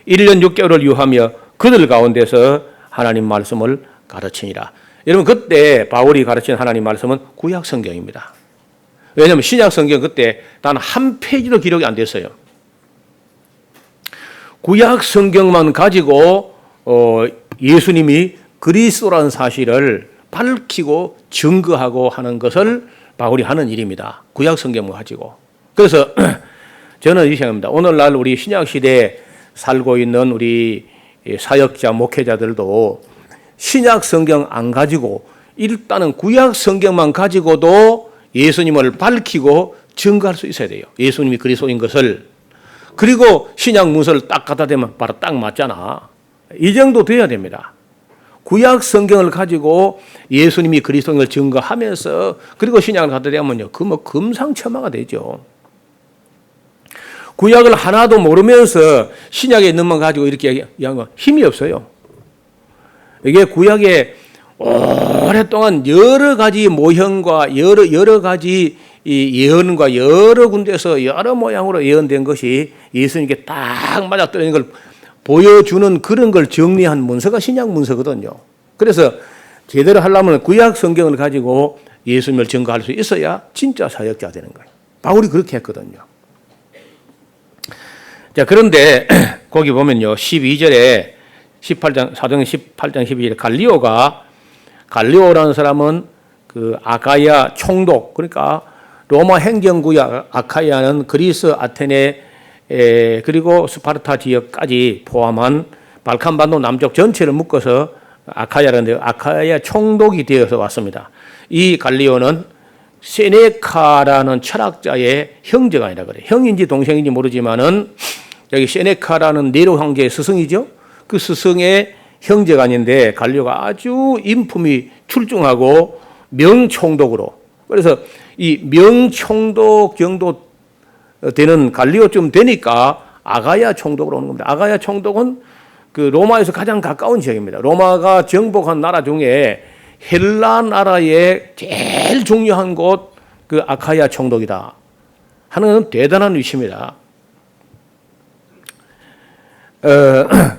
1년 6개월을 유하며 그들 가운데서 하나님 말씀을 가르치니라. 여러분 그때 바울이 가르친 하나님 말씀은 구약 성경입니다. 왜냐하면 신약 성경 그때 단 한 페이지도 기록이 안 됐어요. 구약 성경만 가지고 예수님이 그리스도라는 사실을 밝히고 증거하고 하는 것을 바울이 하는 일입니다. 구약 성경만 가지고. 그래서 저는 이렇게 생각합니다. 오늘날 우리 신약 시대에 살고 있는 우리 사역자, 목회자들도 신약 성경 안 가지고 일단은 구약 성경만 가지고도 예수님을 밝히고 증거할 수 있어야 돼요. 예수님이 그리스도인 것을. 그리고 신약 문서를 딱 갖다 대면 바로 딱 맞잖아. 이 정도 돼야 됩니다. 구약 성경을 가지고 예수님이 그리스도인 걸 증거하면서 그리고 신약을 갖다 대면요. 그 뭐 금상첨화가 되죠. 구약을 하나도 모르면서 신약에 있는 것만 가지고 이렇게 얘기하면 힘이 없어요. 이게 구약에 오랫동안 여러 가지 모형과 여러 가지 이 예언과 여러 군데서 여러 모양으로 예언된 것이 예수님께 딱 맞아떨어지는 걸 보여주는 그런 걸 정리한 문서가 신약 문서거든요. 그래서 제대로 하려면 구약 성경을 가지고 예수님을 증거할 수 있어야 진짜 사역자 되는 거예요. 바울이 그렇게 했거든요. 자, 그런데 거기 보면요. 12절에 18장 12절에 갈리오라는 사람은 그 아가야 총독, 그러니까 로마 행정구역 아카이아는 그리스 아테네 그리고 스파르타 지역까지 포함한 발칸반도 남쪽 전체를 묶어서 아카이아라는데 아카이아 총독이 되어서 왔습니다. 이 갈리오는 세네카라는 철학자의 형제가 아니라 그래요. 형인지 동생인지 모르지만은 여기 세네카라는 네로 황제의 스승이죠. 그 스승의 형제가 아닌데 갈리오가 아주 인품이 출중하고 명총독으로, 그래서 이 명총독 정도 되는 갈리오쯤 되니까 아가야 총독으로 오는 겁니다. 아가야 총독은 그 로마에서 가장 가까운 지역입니다. 로마가 정복한 나라 중에 헬라 나라의 제일 중요한 곳 그 아카야 총독이다 하는 대단한 위치입니다.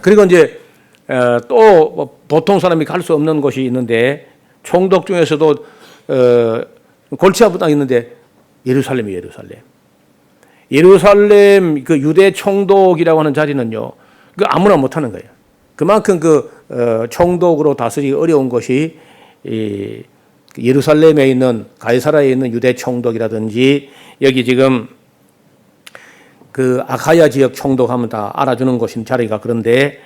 그리고 이제 또 보통 사람이 갈 수 없는 곳이 있는데 총독 중에서도 골치아프 땅이 있는데 예루살렘이에요. 예루살렘 그 유대 총독이라고 하는 자리는요, 그 아무나 못 하는 거예요. 그만큼 그 총독으로 다스리기 어려운 것이 이 예루살렘에 있는 가이사라에 있는 유대 총독이라든지 여기 지금 그 아카야 지역 총독하면 다 알아주는 곳인 자리가, 그런데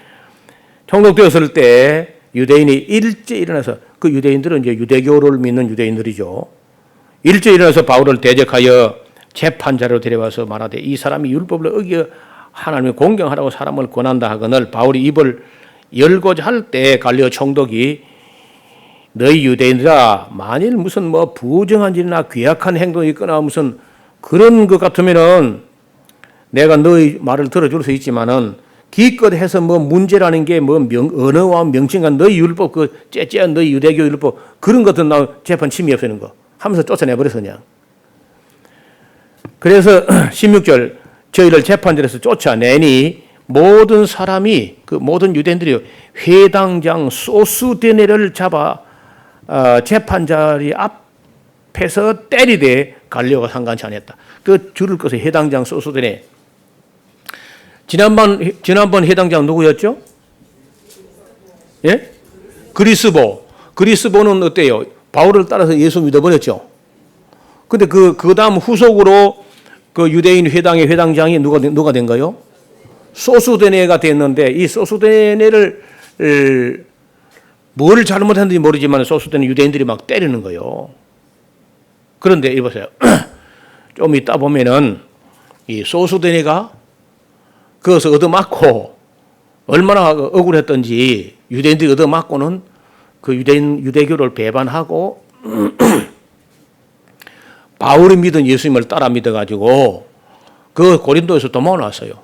총독되었을 때 유대인이 일찍 일어나서, 그 유대인들은 이제 유대교를 믿는 유대인들이죠. 일찍 일어나서 바울을 대적하여 재판자로 데려와서 말하되 이 사람이 율법을 어겨 하나님을 공경하라고 사람을 권한다 하거늘 바울이 입을 열고자 할 때 갈리오 총독이 너희 유대인들아 만일 무슨 뭐 부정한 일이나 괴악한 행동이 있거나 무슨 그런 것 같으면은 내가 너희 말을 들어줄 수 있지만은 기껏 해서 뭐 문제라는 게 뭐 언어와 명칭과 너희 율법 그 째째한 너희 유대교 율법 그런 것들 나 재판 침이 없애는 거 하면서 쫓아내버렸어 그냥. 그래서 16절 저희를 재판들에서 쫓아내니 모든 사람이 그 모든 유대인들이 회당장 소수데네를 잡아 재판자리 앞에서 때리되 갈리오가 상관치 않았다. 그 줄을 꺼서 회당장 소수데네. 지난번 해당장 누구였죠? 예? 그리스보는 어때요? 바울을 따라서 예수 믿어버렸죠. 근데 그 다음 후속으로 그 유대인 회당의 회당장이 누가 된가요? 소수데네가 됐는데 이 소수데네를 뭘 잘못했는지 모르지만 소수데네 유대인들이 막 때리는 거예요. 그런데 이보세요. 좀 이따 보면은 이 소수데네가 그것을 얻어맞고 얼마나 억울했던지 유대인들이 얻어맞고는 그 유대교를 배반하고 바울이 믿은 예수님을 따라 믿어가지고 그 고린도에서 도망을 왔어요.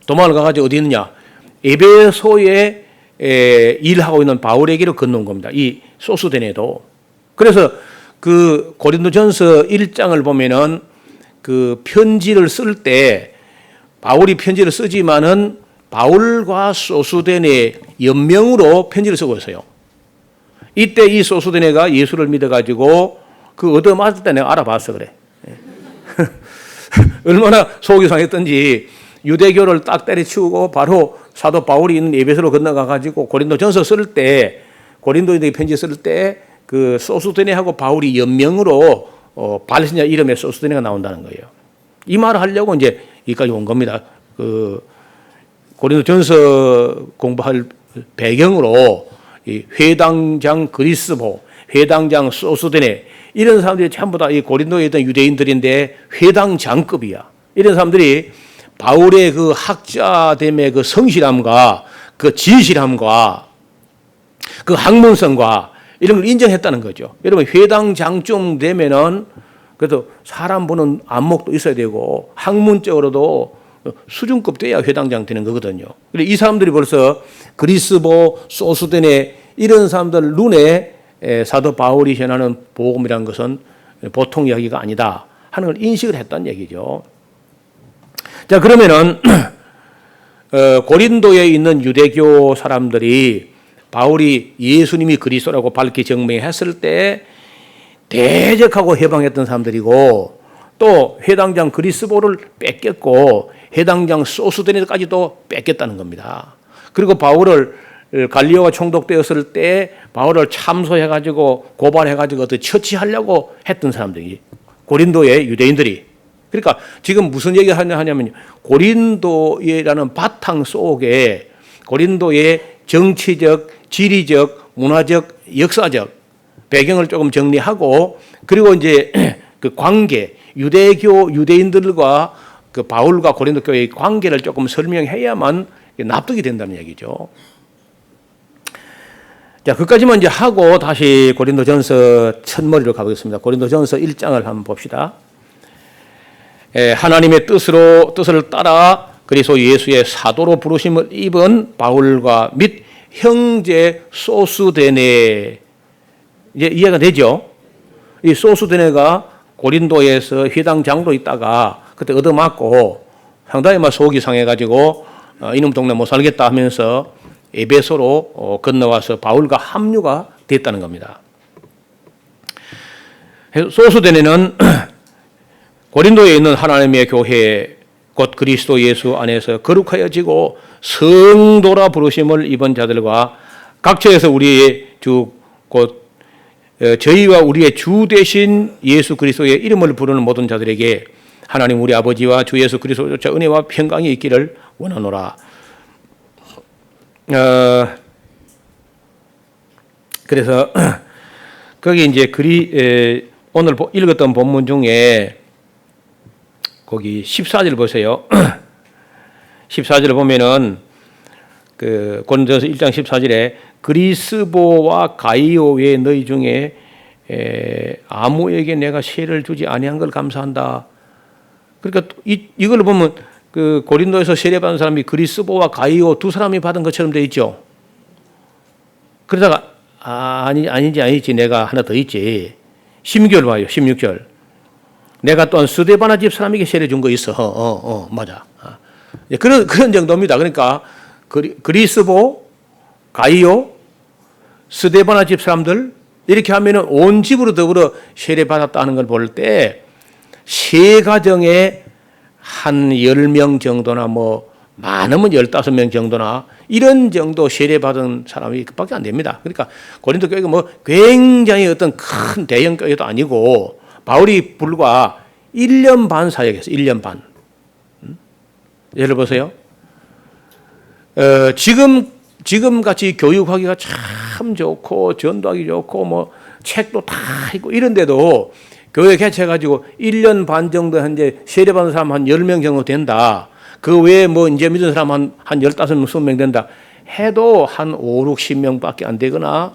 도망을 가가지고 어디 있느냐? 에베소에 일하고 있는 바울에게로 건너온 겁니다. 이 소스데네도. 그래서 그 고린도전서 1장을 보면은 그 편지를 쓸 때 바울이 편지를 쓰지만은 바울과 소스데네 연명으로 편지를 쓰고 있어요. 이때 이 소스데네가 예수를 믿어가지고 그 얻어맞을 때 내가 알아봤어 그래. 얼마나 속이 상했던지 유대교를 딱 때려치우고 바로 사도 바울이 있는 에베소로 건너가가지고 고린도전서 쓸 때 고린도인들에게 편지 쓸 때 그 소스데네하고 바울이 연명으로 발신자 이름에 소스데네가 나온다는 거예요. 이 말을 하려고 이제 여기까지 온 겁니다. 그 고린도전서 공부할 배경으로 이 회당장 그리스보, 회당장 소스데네 이런 사람들이 전부 다 이 고린도에 있던 유대인들인데 회당장급이야. 이런 사람들이 바울의 그 학자됨의 그 성실함과 그 진실함과 그 학문성과 이런 걸 인정했다는 거죠. 여러분 회당장쯤 되면은 그래도 사람 보는 안목도 있어야 되고 학문적으로도 수준급 돼야 회당장 되는 거거든요. 그런데 이 사람들이 벌써 그리스보, 소스데네 이런 사람들 눈에 사도 바울이 전하는 복음이라는 것은 보통 이야기가 아니다 하는 걸 인식을 했다는 얘기죠. 자, 그러면은 고린도에 있는 유대교 사람들이 바울이 예수님이 그리스도라고 밝히 증명했을 때 대적하고 해방했던 사람들이고 또 회당장 그리스보를 뺏겼고 회당장 소스데네까지도 뺏겼다는 겁니다. 그리고 바울을 갈리오가 총독되었을 때 바울을 참소해가지고 고발해가지고 어떻게 처치하려고 했던 사람들이 고린도의 유대인들이. 그러니까 지금 무슨 얘기를 하냐면 고린도라는 바탕 속에 고린도의 정치적, 지리적, 문화적, 역사적 배경을 조금 정리하고 그리고 이제 그 관계, 유대인들과 그 바울과 고린도 교회의 관계를 조금 설명해야만 납득이 된다는 얘기죠. 자, 그까지만 이제 하고 다시 고린도전서 첫머리로 가보겠습니다. 고린도전서 1장을 한번 봅시다. 하나님의 뜻을 따라 그리스도 예수의 사도로 부르심을 입은 바울과 및 형제 소스데네 이제 이해가 되죠? 이 소스데네가 고린도에서 회당장로 있다가 그때 얻어맞고 상당히 막 속이 상해가지고 이놈 동네 못 살겠다 하면서 에베소로 건너와서 바울과 합류가 됐다는 겁니다. 소스데네는 고린도에 있는 하나님의 교회 곧 그리스도 예수 안에서 거룩하여지고 성도라 부르심을 입은 자들과 각처에서 우리의 주 곧 저희와 우리의 주 되신 예수 그리스도의 이름을 부르는 모든 자들에게 하나님 우리 아버지와 주 예수 그리스도조차 은혜와 평강이 있기를 원하노라. 그래서 거기 이제 오늘 읽었던 본문 중에 거기 14절 보세요. 14절을 보면은 그 고린도전서 1장 14절에 그리스보와 가이오 외에 너희 중에 아무에게 내가 세를 주지 아니한 걸 감사한다. 그러니까 이걸 보면 그 고린도에서 세례 받은 사람이 그리스보와 가이오 두 사람이 받은 것처럼 돼 있죠. 그러다가 아니지 내가 하나 더 있지. 16절 봐요. 16절. 내가 또한 스데바나 집 사람에게 세례 준 거 있어. 맞아. 그런 정도입니다. 그러니까 그리스보, 가이오, 스데바나 집 사람들 이렇게 하면은 온 집으로 더불어 세례 받았다는 걸 볼 때 세 가정에 한 10명 정도나 뭐 많으면 15명 정도나 이런 정도 세례 받은 사람이 그밖에 안 됩니다. 그러니까 고린도 교회가 뭐 굉장히 어떤 큰 대형 교회도 아니고 바울이 불과 1년 반 사역했어요. 1년 반. 예를 보세요. 지금 같이 교육하기가 참 좋고 전도하기 좋고 뭐 책도 다 있고 이런데도 교회 개최해가지고 1년 반 정도 현재 세례받은 사람 한 10명 정도 된다. 그 외에 뭐 이제 믿은 사람 한 15명, 20명 된다. 해도 한 5, 60명밖에 안 되거나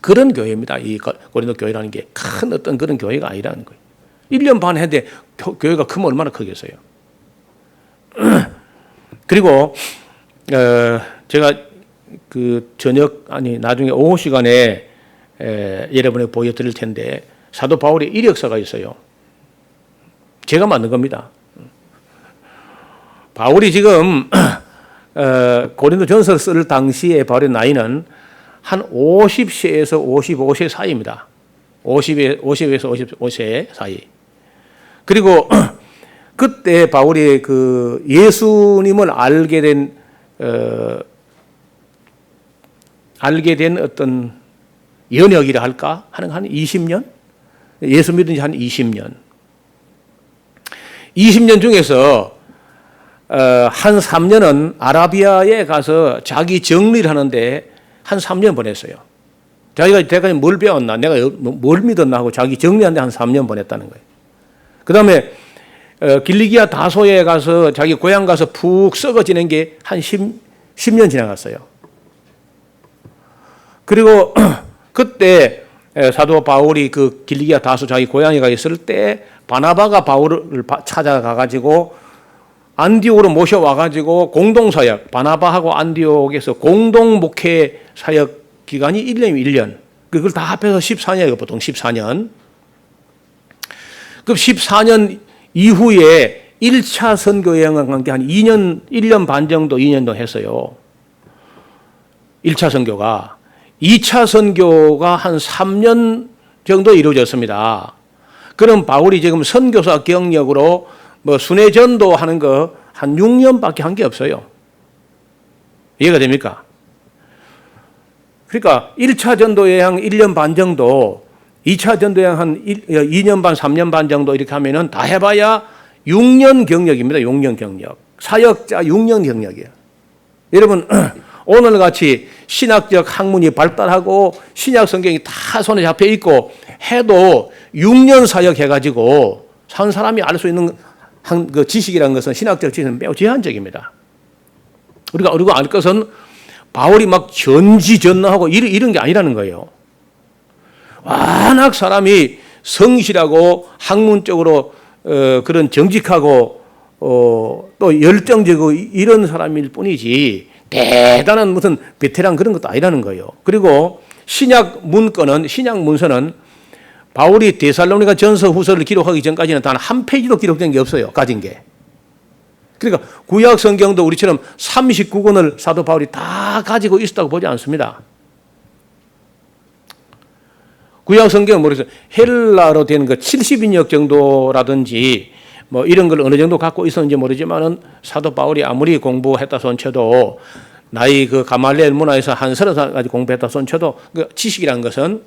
그런 교회입니다. 이 고린도 교회라는 게 큰 어떤 그런 교회가 아니라는 거예요. 1년 반 했는데 교회가 크면 얼마나 크겠어요. 그리고 제가 그 나중에 오후 시간에 여러분에게 보여드릴 텐데 사도 바울의 이력서가 있어요. 제가 만든 겁니다. 바울이 지금 고린도전서를 쓸 당시에 바울의 나이는 한 50세에서 55세 사이입니다. 50에서 55세 사이. 그리고 그때 바울이 그 예수님을 알게 된 어떤 연역이라 할까? 한 20년? 예수 믿은 지 한 20년. 20년 중에서 한 3년은 아라비아에 가서 자기 정리를 하는데 한 3년 보냈어요. 자기가 이때까지 뭘 배웠나, 내가 뭘 믿었나 하고 자기 정리하는데 한 3년 보냈다는 거예요. 그 다음에 길리기아 다소에 가서 자기 고향 가서 푹 썩어 지낸 게 한 10년 지나갔어요. 그리고 그때 사도 바울이 그 길리기아 다소 자기 고향에 가 있을 때 바나바가 바울을 찾아가가지고 안디옥으로 모셔와가지고 공동사역, 바나바하고 안디옥에서 공동 목회 사역 기간이 1년이면 1년. 그걸 다 합해서 14년이에요, 보통 14년. 그 14년 이후에 1차 선교 여행을 간 게 한 1년 반 정도, 2년 정도 했어요. 1차 선교가. 2차 선교가 한 3년 정도 이루어졌습니다. 그럼 바울이 지금 선교사 경력으로 뭐 순회 전도하는 거 한 6년밖에 한 게 없어요. 이해가 됩니까? 그러니까 1차 전도 여행 1년 반 정도, 2차 전도 여행 한 2년 반, 3년 반 정도 이렇게 하면은 다 해봐야 6년 경력입니다. 6년 경력. 사역자 6년 경력이에요. 여러분, 오늘 같이 신학적 학문이 발달하고 신약 성경이 다 손에 잡혀 있고 해도 6년 사역해가지고 산 사람이 알 수 있는 그 지식이라는 것은 신학적 지식은 매우 제한적입니다. 우리가 알 것은 바울이 막 전지전능하고 이런 게 아니라는 거예요. 워낙 사람이 성실하고 학문적으로 그런 정직하고 또 열정적이고 이런 사람일 뿐이지 대단한 무슨 베테랑 그런 것도 아니라는 거예요. 그리고 신약 문서는 바울이 데살로니가 전서 후서를 기록하기 전까지는 단 한 페이지도 기록된 게 없어요. 가진 게. 그러니까 구약 성경도 우리처럼 39권을 사도 바울이 다 가지고 있었다고 보지 않습니다. 구약 성경은 모르겠어요. 헬라로 된 그 70인역 정도라든지 뭐 이런 걸 어느 정도 갖고 있었는지 모르지만은 사도 바울이 아무리 공부했다 손쳐도 나이 그 가말리엘 문화에서 한 30살까지 공부했다 손쳐도 그 지식이라는 것은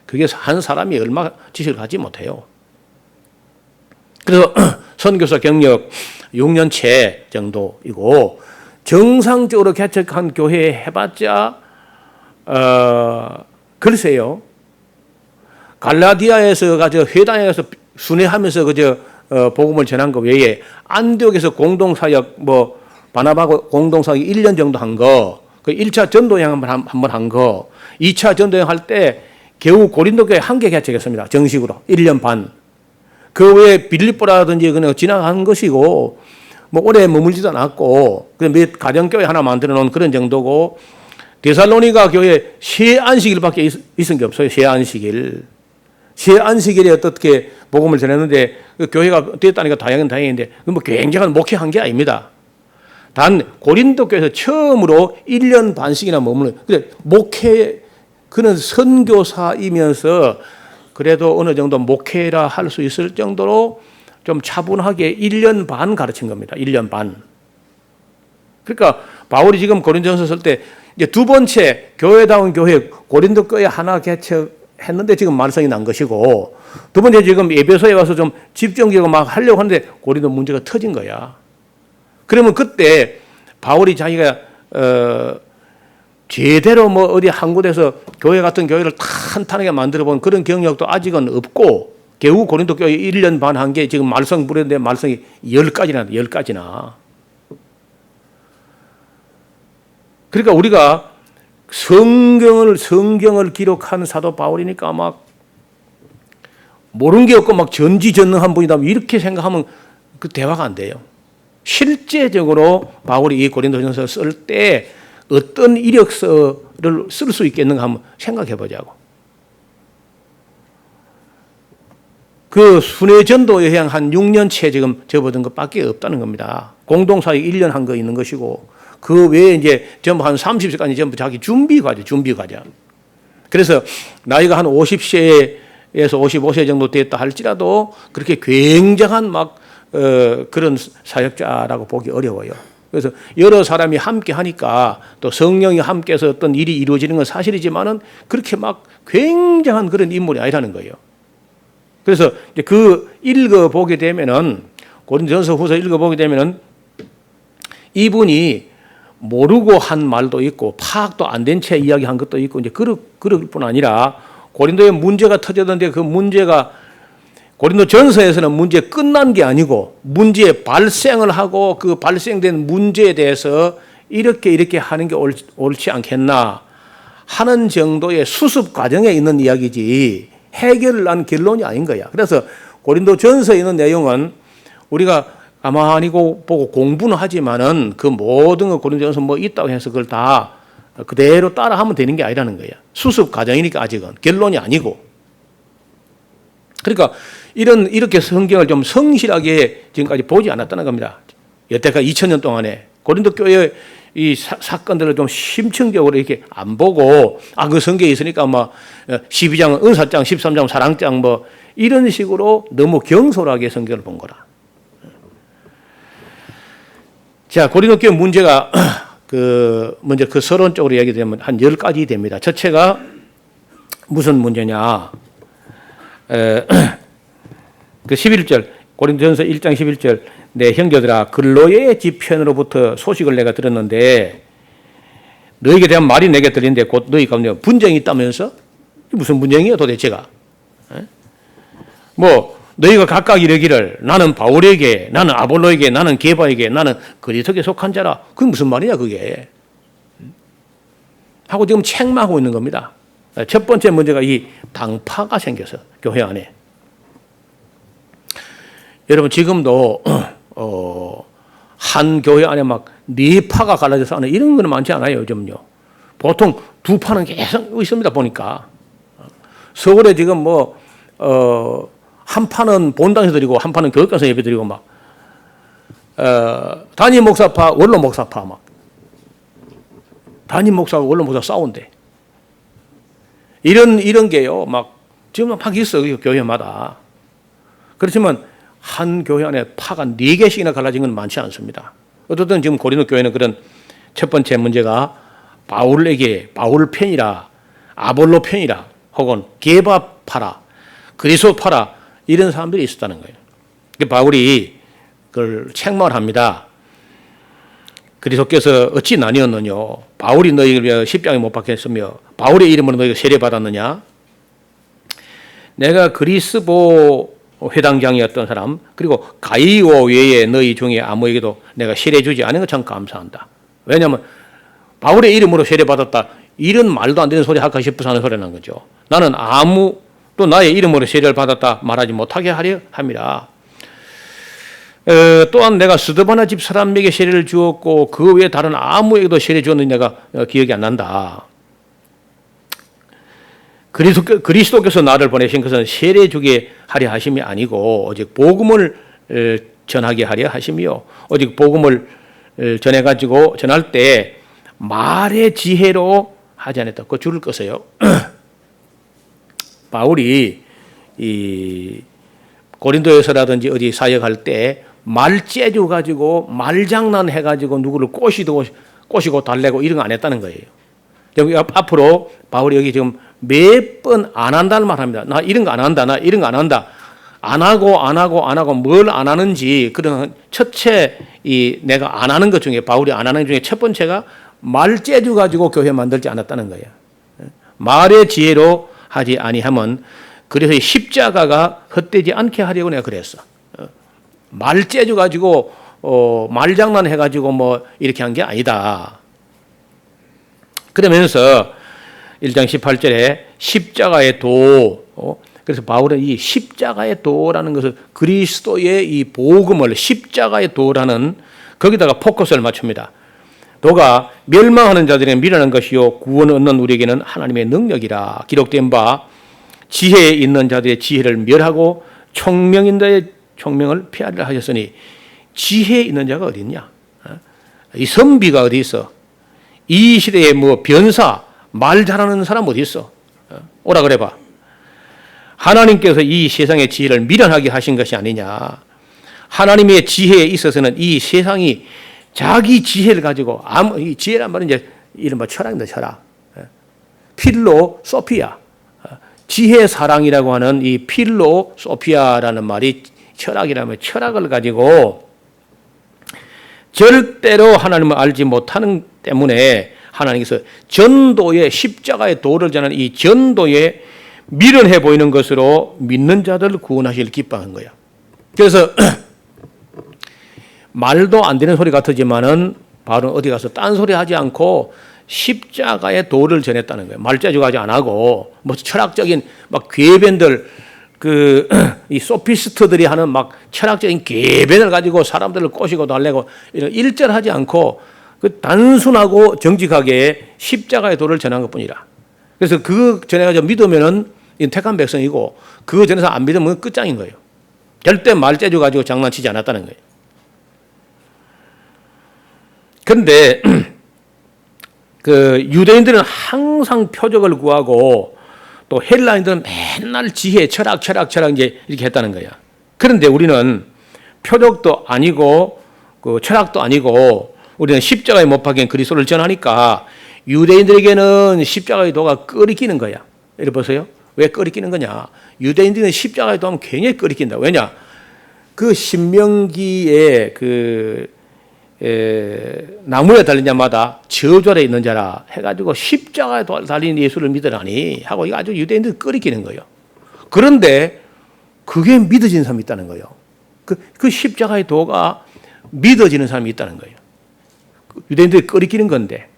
그게 한 사람이 얼마 지식을 가지 못해요. 그래서 선교사 경력 6년째 정도이고 정상적으로 개척한 교회에 해봤자 글쎄요. 갈라디아에서 가서 회당에 가서 순회하면서 그저 복음을 전한 거 외에 안디옥에서 공동사역 뭐 바나바하고 공동사역 1년 정도 한 거, 그 1차 전도여행 한번 한 거, 2차 전도여행 할 때 겨우 고린도 교회 한 개 개척했습니다. 정식으로 1년 반. 그 외에 빌립보라든지 그냥 지나간 것이고 뭐 오래 머물지도 않았고 몇 가정교회 하나 만들어 놓은 그런 정도고 데살로니가 교회 새 안식일밖에 있은 게 없어요. 새 안식일. 새 안식일에 어떻게 복음을 전했는데 그 교회가 됐다니까 다행인데 뭐 굉장한 목회한 게 아닙니다. 단 고린도 교회에서 처음으로 1년 반씩이나 머무는 그래 목회 그는 선교사이면서 그래도 어느 정도 목회라 할 수 있을 정도로 좀 차분하게 1년 반 가르친 겁니다. 1년 반. 그러니까 바울이 지금 고린도전서 쓸 때 이제 두 번째 교회다운 교회 고린도 교회 하나 개척했는데 지금 말썽이 난 것이고 두 번째 지금 에베소에 와서 좀 집중적으로 막 하려고 하는데 고린도 문제가 터진 거야. 그러면 그때 바울이 자기가 제대로 뭐 어디 한 곳에서 교회 같은 교회를 탄탄하게 만들어 본 그런 경력도 아직은 없고 겨우 고린도 교회 1년 반 한 게 지금 말썽 부렸는데 말썽이 10가지나. 그러니까 우리가 성경을 기록한 사도 바울이니까 막 모르는 게 없고 막 전지전능한 분이다 이렇게 생각하면 그 대화가 안 돼요. 실제적으로 바울이 이 고린도전서 쓸 때 어떤 이력서를 쓸 수 있겠는가 한번 생각해 보자고. 그 순회 전도 여행 한 6년째 지금 접어든 것밖에 없다는 겁니다. 공동사역 1년 한 거 있는 것이고, 그 외에 이제 전부 한 30세까지 전부 자기 준비 과정. 그래서 나이가 한 50세에서 55세 정도 됐다 할지라도 그렇게 굉장한 막 그런 사역자라고 보기 어려워요. 그래서 여러 사람이 함께 하니까 또 성령이 함께해서 어떤 일이 이루어지는 건 사실이지만은 그렇게 막 굉장한 그런 인물이 아니라는 거예요. 그래서 이제 그 읽어보게 되면은, 고린도전서 후서 읽어보게 되면은 이분이 모르고 한 말도 있고 파악도 안 된 채 이야기한 것도 있고, 이제 그럴 뿐 아니라 고린도에 문제가 터졌는데 그 문제가 고린도전서에서는 문제 끝난 게 아니고 문제 발생을 하고 그 발생된 문제에 대해서 이렇게 하는 게 옳지 않겠나 하는 정도의 수습 과정에 있는 이야기지 해결을 한 결론이 아닌 거야. 그래서 고린도전서에 있는 내용은 우리가 가만히 보고 공부는 하지만은 그 모든 거 고린도전서 뭐 있다고 해서 그걸 다 그대로 따라하면 되는 게 아니라는 거야. 수습 과정이니까 아직은 결론이 아니고. 그러니까 이렇게 성경을 좀 성실하게 지금까지 보지 않았다는 겁니다. 여태까지 2000년 동안에 고린도 교회 이 사건들을 좀 심층적으로 이렇게 안 보고, 그 성경에 있으니까 뭐 12장은 은사장, 13장은 사랑장 뭐 이런 식으로 너무 경솔하게 성경을 본 거라. 자, 고린도 교회 문제가 먼저 그 서론적으로 얘기되면 한 10가지 됩니다. 첫째가 무슨 문제냐? 그 11절, 고린도전서 1장 11절, 내 형제들아, 글로의 지편으로부터 소식을 내가 들었는데 너에게 대한 말이 내게 들리는데 곧 너희 가운데 분쟁이 있다면서? 무슨 분쟁이에요 도대체가? 뭐 너희가 각각 이르기를 나는 바울에게, 나는 아볼로에게, 나는 게바에게, 나는 그리스도께 속한 자라. 그게 무슨 말이냐 그게? 하고 지금 책망하고 있는 겁니다. 첫 번째 문제가 이 당파가 생겨서 교회 안에. 여러분 지금도 한 교회 안에 막 네 파가 갈라져서 하는 이런 건 많지 않아요 요즘요. 보통 두 파는 계속 있습니다 보니까. 서울에 지금 뭐 한 파는 본당에서 드리고 한 파는 교육관에서 예배 드리고 막 담임 목사파, 원로 목사파 막 담임 목사하고 원로 목사 싸운대. 이런 게요 막 지금 막 있어요 교회마다. 그렇지만 한 교회 안에 파가 4개씩이나 갈라진 건 많지 않습니다. 어쨌든 지금 고린도 교회는 그런 첫 번째 문제가 바울에게 바울 편이라, 아볼로 편이라, 혹은 게바 파라, 그리스도 파라 이런 사람들이 있었다는 거예요. 바울이 그걸 책망을 합니다. 그리스도께서 어찌 나뉘었느냐? 바울이 너희를 위하여 십자가에 못 박혔으며 바울의 이름으로 너희가 세례받았느냐? 내가 그리스보 회당장이었던 사람, 그리고 가이오 외에 너희 중에 아무에게도 내가 세례 주지 않은 것 참 감사한다. 왜냐하면 바울의 이름으로 세례받았다 이런 말도 안 되는 소리 할까 싶어서 하는 소리라는 거죠. 나는 또 나의 이름으로 세례를 받았다 말하지 못하게 하려 함이라. 또한 내가 스데바나 집 사람에게 세례를 주었고 그 외에 다른 아무에게도 세례 주었는지 내가 기억이 안 난다. 그리스도께서 나를 보내신 것은 세례 주게 하려 하심이 아니고 오직 복음을 전하게 하려 하심이요. 오직 복음을 전해가지고 전할 때 말의 지혜로 하지 않았다. 그 줄을 끄세요. 바울이 이 고린도에서라든지 어디 사역할 때 말 째줘 가지고 말장난 해가지고 누구를 꼬시고 달래고 이런 거 안 했다는 거예요. 여기 앞으로 바울이 여기 지금 몇 번 안 한다는 말 합니다. 나 이런 거 안 한다. 나 이런 거 안 한다. 안 하고 뭘 안 하는지 그런 첫째 내가 안 하는 것 중에 바울이 안 하는 것 중에 첫 번째가 말 째줘 가지고 교회 만들지 않았다는 거예요. 말의 지혜로 하지 아니하면 그래서 십자가가 헛되지 않게 하려고 내가 그랬어. 말 째줘 가지고 말장난 해 가지고 뭐 이렇게 한 게 아니다. 그러면서 1장 18절에 십자가의 도 그래서 바울은 이 십자가의 도라는 것을 그리스도의 이 복음을 십자가의 도라는 거기다가 포커스를 맞춥니다. 도가 멸망하는 자들에게 미련한 것이요 구원을 얻는 우리에게는 하나님의 능력이라. 기록된 바 지혜에 있는 자들의 지혜를 멸하고 총명인자의 총명을 피하리라 하셨으니 지혜에 있는 자가 어디 있냐? 이 선비가 어디 있어? 이 시대에 뭐 변사, 말 잘하는 사람 어디 있어? 오라 그래봐. 하나님께서 이 세상의 지혜를 미련하게 하신 것이 아니냐. 하나님의 지혜에 있어서는 이 세상이 자기 지혜를 가지고 이 지혜란 말은 이제 이른바 철학입니다. 철학. 필로소피아. 지혜 사랑이라고 하는 이 필로소피아라는 말이 철학이라면 철학을 가지고 절대로 하나님을 알지 못하는 때문에 하나님께서 전도의 십자가의 도를 전하는 이 전도에 미련해 보이는 것으로 믿는 자들을 구원하실 기뻐한 거야. 그래서 말도 안 되는 소리 같지만은 바로 어디 가서 딴소리 하지 않고 십자가의 도를 전했다는 거예요. 말재주가지 안 하고 뭐 철학적인 막 궤변들 이 소피스트들이 하는 막 철학적인 궤변을 가지고 사람들을 꼬시고 달래고 이런 일절하지 않고 그 단순하고 정직하게 십자가의 도를 전한 것뿐이라. 그래서 그 전해가지고 믿으면은 택한 백성이고 그거 전해서 안 믿으면 끝장인 거예요. 절대 말재주 가지고 장난치지 않았다는 거예요. 그런데 그 유대인들은 항상 표적을 구하고 또 헬라인들은 맨날 지혜, 철학 이제 이렇게 했다는 거야. 그런데 우리는 표적도 아니고 그 철학도 아니고 우리는 십자가에 못 박힌 그리스도를 전하니까 유대인들에게는 십자가의 도가 끓이기는 거야. 이래 보세요. 왜 끓이기는 거냐? 유대인들은 십자가의 도하면 굉장히 끓이긴다. 왜냐? 그 신명기에 나무에 달린 자마다 저주 아래 있는 자라 해가지고 십자가에 달린 예수를 믿으라니 하고 이거 아주 유대인들이 끓이기는 거예요. 그런데 그게 믿어지는 사람이 있다는 거예요. 그 십자가의 도가 믿어지는 사람이 있다는 거예요. 유대인들이 끓이기는 건데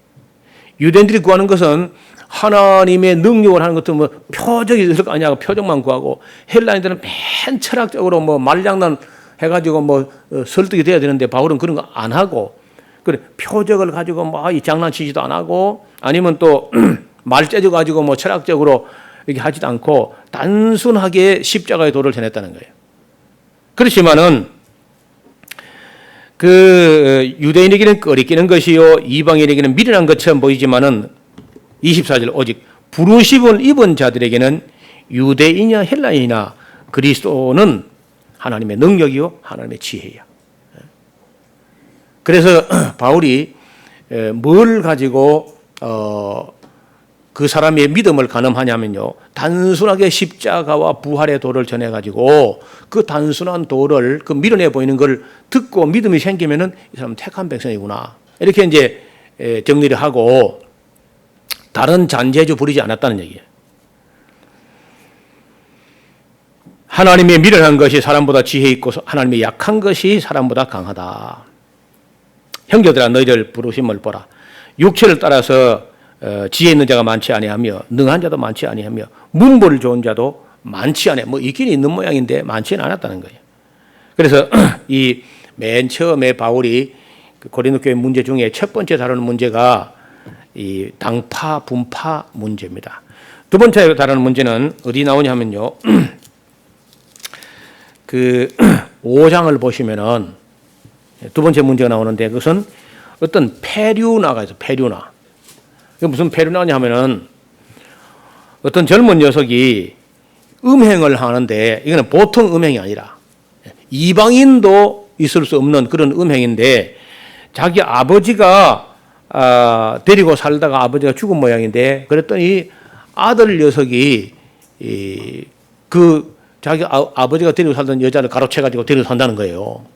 유대인들이 구하는 것은 하나님의 능력을 하는 것도 뭐 표적이 있을 거 아니냐고 표적만 구하고 헬라인들은 맨 철학적으로 뭐 말장난 해가지고 뭐 설득이 돼야 되는데 바울은 그런 거 안 하고 그래 표적을 가지고 뭐 장난치지도 안 하고 아니면 또 말재주 가지고 뭐 철학적으로 이렇게 하지도 않고 단순하게 십자가의 도를 전했다는 거예요. 그렇지만은 그 유대인에게는 끓이기는 것이요 이방인에게는 미련한 것처럼 보이지만은 24절 오직 부르심을 입은 자들에게는 유대인이나 헬라인이나 그리스도는 하나님의 능력이요 하나님의 지혜야. 그래서 바울이 뭘 가지고 그 사람의 믿음을 가늠하냐면요. 단순하게 십자가와 부활의 도를 전해가지고 그 단순한 도를 그 미련해 보이는 걸 듣고 믿음이 생기면은 이 사람은 택한 백성이구나. 이렇게 이제 정리를 하고 다른 잔재주 부리지 않았다는 얘기예요. 하나님의 미련한 것이 사람보다 지혜 있고 하나님의 약한 것이 사람보다 강하다. 형제들아 너희들 부르심을 보라. 육체를 따라서 지혜 있는 자가 많지 아니하며 능한 자도 많지 아니하며 문벌 좋은 자도 많지 않아. 뭐 있긴 있는 모양인데 많지는 않았다는 거예요. 그래서 이 맨 처음에 바울이 고린도 교회 문제 중에 첫 번째 다루는 문제가 이 당파 분파 문제입니다. 두 번째 다루는 문제는 어디 나오냐면요. 그 5장을 보시면은 두 번째 문제가 나오는데 그것은 어떤 페류나가 있어. 페류나. 무슨 페류나냐 하면은 어떤 젊은 녀석이 음행을 하는데 이거는 보통 음행이 아니라 이방인도 있을 수 없는 그런 음행인데 자기 아버지가 데리고 살다가 아버지가 죽은 모양인데 그랬더니 아들 녀석이 그 자기 아버지가 데리고 살던 여자를 가로채가지고 데리고 산다는 거예요.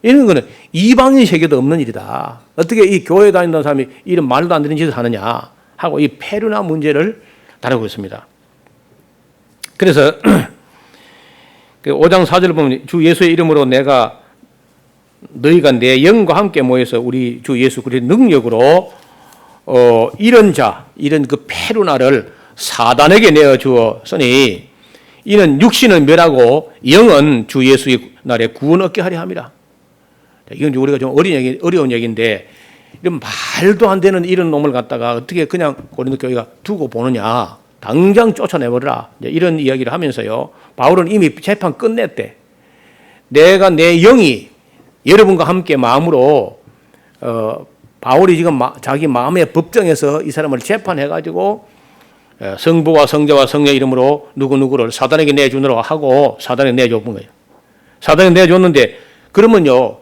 이런 거는 이방인 세계도 없는 일이다. 어떻게 이 교회 다니는 사람이 이런 말도 안 되는 짓을 하느냐 하고 이 페류나 문제를 다루고 있습니다. 그래서 그 5장 4절을 보면 주 예수의 이름으로 내가 너희가 내 영과 함께 모여서 우리 주 예수 그리스도의 능력으로 이런 그 페류나를 사단에게 내어 주었으니 이는 육신은 멸하고 영은 주 예수의 날에 구원 얻게 하려 함이라. 이건 우리가 좀 어려운 얘기인데 이런 말도 안 되는 이런 놈을 갖다가 어떻게 그냥 고린도 교회가 두고 보느냐. 당장 쫓아내버려라. 이런 이야기를 하면서요. 바울은 이미 재판 끝냈대. 내가 내 영이 여러분과 함께 마음으로 바울이 지금 자기 마음의 법정에서 이 사람을 재판해가지고 성부와 성자와 성령 이름으로 누구누구를 사단에게 내주느라 하고 사단에 내줘본 거예요. 사단에 내줬는데 그러면요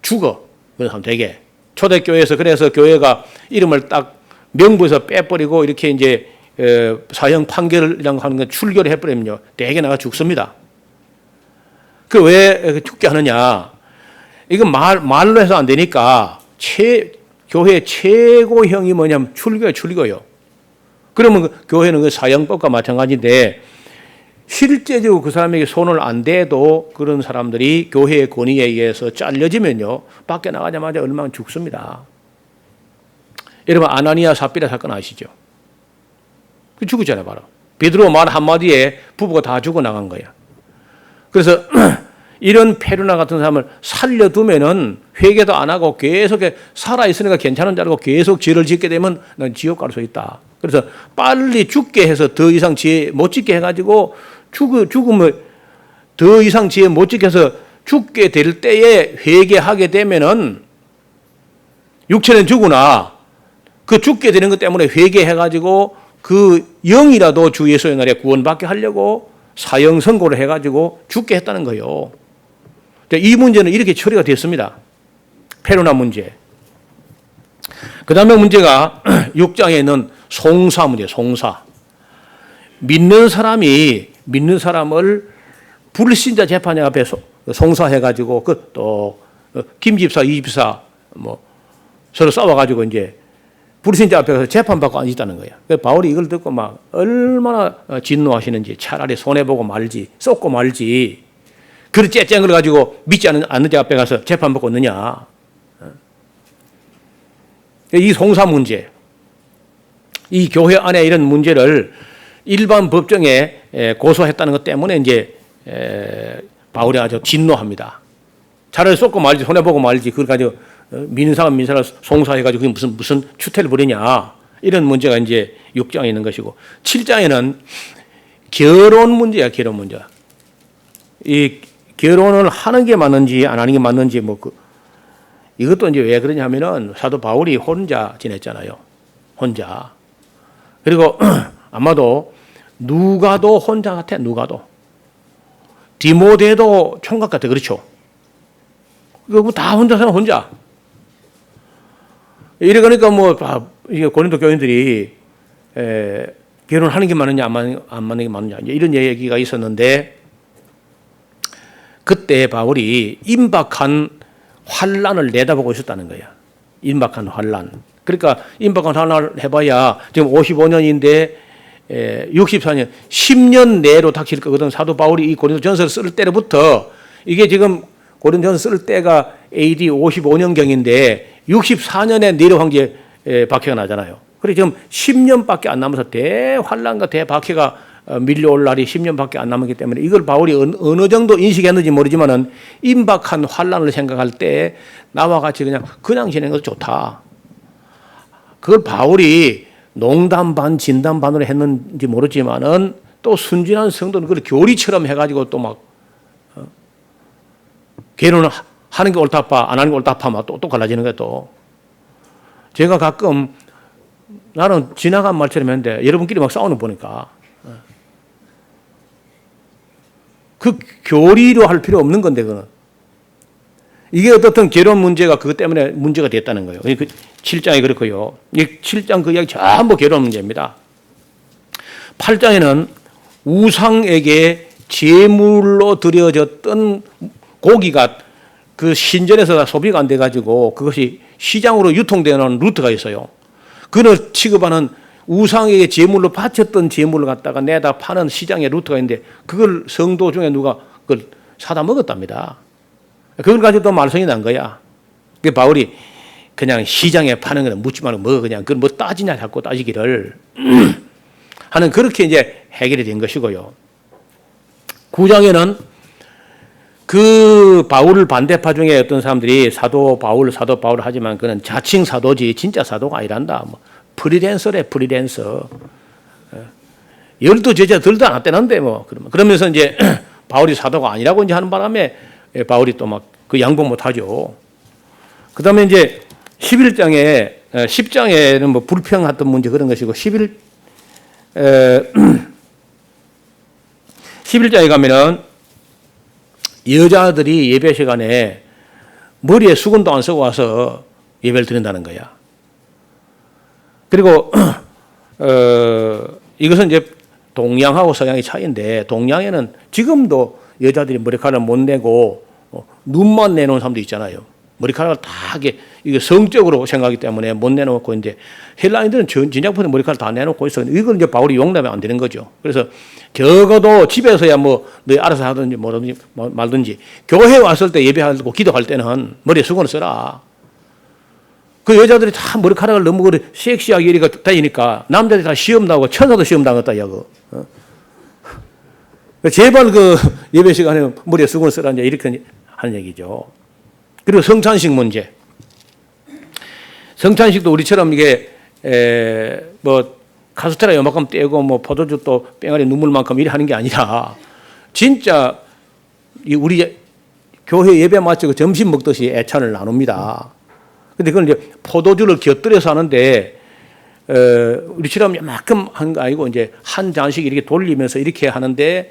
죽어. 그래서 하면 되게 초대교회에서 그래서 교회가 이름을 딱 명부에서 빼버리고 이렇게 이제 사형 판결이라고 하는 건 출교를 해버리면요 대개 나가 죽습니다. 그 왜 죽게 하느냐? 이건 말로 해서 안 되니까 교회의 최고형이 뭐냐면 출교요. 그러면 교회는 그 사형법과 마찬가지인데 실제적으로 그 사람에게 손을 안 대도 그런 사람들이 교회의 권위에 의해서 잘려지면요 밖에 나가자마자 얼마나 죽습니다. 여러분 아나니아 삽비라 사건 아시죠? 죽었잖아요 바로. 베드로 말 한마디에 부부가 다 죽어나간 거야. 그래서 이런 페루나 같은 사람을 살려두면은 회개도 안 하고 계속 살아있으니까 괜찮은 줄 알고 계속 죄를 짓게 되면 넌 지옥 갈 수 있다. 그래서 빨리 죽게 해서 더 이상 죄 못 짓게 해가지고 죽으면 더 이상 죄 못 짓게 해서 죽게 될 때에 회개하게 되면은 육체는 죽으나 그 죽게 되는 것 때문에 회개해가지고 그 영이라도 주 예수의 날에 구원받게 하려고 사형 선고를 해가지고 죽게 했다는 거예요. 이 문제는 이렇게 처리가 됐습니다. 페루나 문제. 그 다음에 문제가 6장에 있는 송사 문제, 송사. 믿는 사람을 불신자 재판장 앞에 송사해가지고 또 김 집사, 이 집사 서로 싸워가지고 이제 불신자 앞에 가서 재판받고 앉았다는 거야. 그래서 바울이 이걸 듣고 막 얼마나 진노하시는지 차라리 손해보고 말지, 쏟고 말지. 그런 째쨍 걸 가지고 믿지 않는 자 앞에 가서 재판받고 있느냐. 이 송사 문제, 이 교회 안에 이런 문제를 일반 법정에 고소했다는 것 때문에 이제 바울이 아주 진노합니다. 차라리 쏟고 말지, 손해보고 말지. 그걸 가지고 믿는 사람 송사해가지고 그게 무슨 추태를 부리냐. 이런 문제가 이제 6장에 있는 것이고 7장에는 결혼 문제야, 결혼 문제. 이 결혼을 하는 게 맞는지 안 하는 게 맞는지 이것도 이제 왜 그러냐 하면은 사도 바울이 혼자 지냈잖아요. 혼자. 그리고 아마도 누가도 혼자 같아, 누가도. 디모데도 총각 같아, 그렇죠? 그거 다 혼자 사는 혼자. 이래 그러니까 이게 고린도 교인들이 결혼하는 게 맞느냐 안 맞는 게 맞느냐 이런 얘기가 있었는데 그때 바울이 임박한 환란을 내다보고 있었다는 거야. 임박한 환란. 그러니까 임박한 환란을 해봐야 지금 55년인데 64년, 10년 내로 닥칠 거거든. 사도 바울이 이 고린도전서를 쓸 때로부터 이게 지금 고린도전서 쓸 때가 AD 55년경인데 64년에 네로 황제 박해가 나잖아요. 그래서 지금 10년밖에 안 남아서 대환란과 대박해가 밀려올 날이 10년밖에 안 남았기 때문에 이걸 바울이 어느 정도 인식했는지 모르지만은 임박한 환란을 생각할 때 나와 같이 그냥 지내는 것도 좋다. 그걸 바울이 농담 반 진담 반으로 했는지 모르지만은 또 순진한 성도는 그걸 교리처럼 해가지고 또 막 결혼하는 게 옳다파 안 하는 게 옳다파 또 갈라지는 거야 또. 제가 가끔 나는 지나간 말처럼 했는데 여러분끼리 막 싸우는 거 보니까 그 교리로 할 필요 없는 건데 그거는. 이게 어떻든 결혼 문제가 그것 때문에 문제가 됐다는 거예요. 그 7장이 그렇고요. 이 7장 그 이야기 전부 결혼 문제입니다. 8장에는 우상에게 제물로 드려졌던 고기가 그 신전에서 다 소비가 안 돼가지고 그것이 시장으로 유통되는 루트가 있어요. 그걸 취급하는 우상에게 제물로 바쳤던 제물을 갖다가 내다 파는 시장의 루트가 있는데 그걸 성도 중에 누가 그걸 사다 먹었답니다. 그걸 가지고 또 말썽이 난 거야. 그 바울이 그냥 시장에 파는 거는 묻지 말고 그냥 그걸 따지냐 자꾸 따지기를 하는 그렇게 이제 해결이 된 것이고요. 9장에는 그 바울을 반대파 중에 어떤 사람들이 사도 바울 하지만 그는 자칭 사도지 진짜 사도가 아니란다. 뭐 프리랜서래, 프리랜서. 열두 제자들도 안 왔대는데 뭐 그러면서 이제 바울이 사도가 아니라고 이제 하는 바람에 바울이 또 막 그 양보 못 하죠. 그다음에 이제 10장에는 뭐 불평했던 문제 그런 것이고 11장에 가면은 여자들이 예배 시간에 머리에 수건도 안 쓰고 와서 예배를 드린다는 거야. 그리고 이것은 이제 동양하고 서양의 차이인데 동양에는 지금도 여자들이 머리카락을 못 내고 눈만 내놓은 사람도 있잖아요. 머리카락을 다 이게 성적으로 생각하기 때문에 못 내놓고 이제 헬라인들은 진작부터 머리카락 다 내놓고 있어. 이걸 이제 바울이 용납하면 안 되는 거죠. 그래서 적어도 집에서야 뭐 너희 알아서 하든지 뭐든지 말든지 교회 왔을 때 예배하고 기도할 때는 머리에 수건을 써라. 그 여자들이 다 머리카락을 너무 그래 섹시하게 이렇게 다니니까 남자들이 다 시험 나오고 천사도 시험 나갔다 야고. 제발 그 예배 시간에 머리에 수건을 쓰라 이제 이렇게 하는 얘기죠. 그리고 성찬식 문제. 성찬식도 우리처럼 이게 뭐 카스테라 요만큼 떼고 뭐 포도주 또 뺑아리 눈물만큼 이래 하는 게 아니라 진짜 우리 교회 예배 마치고 점심 먹듯이 애찬을 나눕니다. 근데 그건 이제 포도주를 곁들여서 하는데 우리처럼 요만큼 한 거 아니고 이제 한 잔씩 이렇게 돌리면서 이렇게 하는데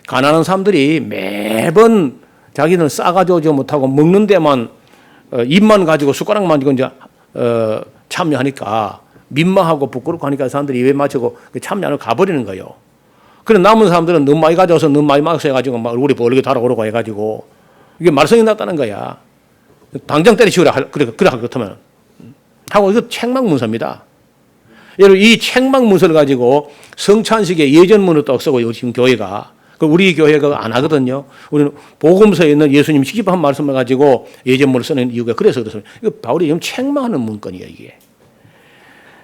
가난한 사람들이 매번 자기는 싸가지고 오지 못하고 먹는 데만 입만 가지고 숟가락만 가지고 이제 참여하니까 민망하고 부끄럽고 하니까 사람들이 예배 마치고 참여 안 하고 가버리는 거예요. 그래 남은 사람들은 너무 많이 가져와서 너무 많이 막서 해가지고 막 얼굴이 벌게 달아오르고 해가지고 이게 말썽이 났다는 거야. 당장 때려치우라 그래 그렇다면 하고 이거 책망문서입니다. 여러분 이 책망문서를 가지고 성찬식의 예전문을 또 쓰고 지금 교회가 우리 교회가 안 하거든요. 우리는 복음서에 있는 예수님 직접 한 말씀을 가지고 예전문을 쓰는 이유가 그래서 그렇습니다. 이거 바울이 지금 책망하는 문건이에요 이게.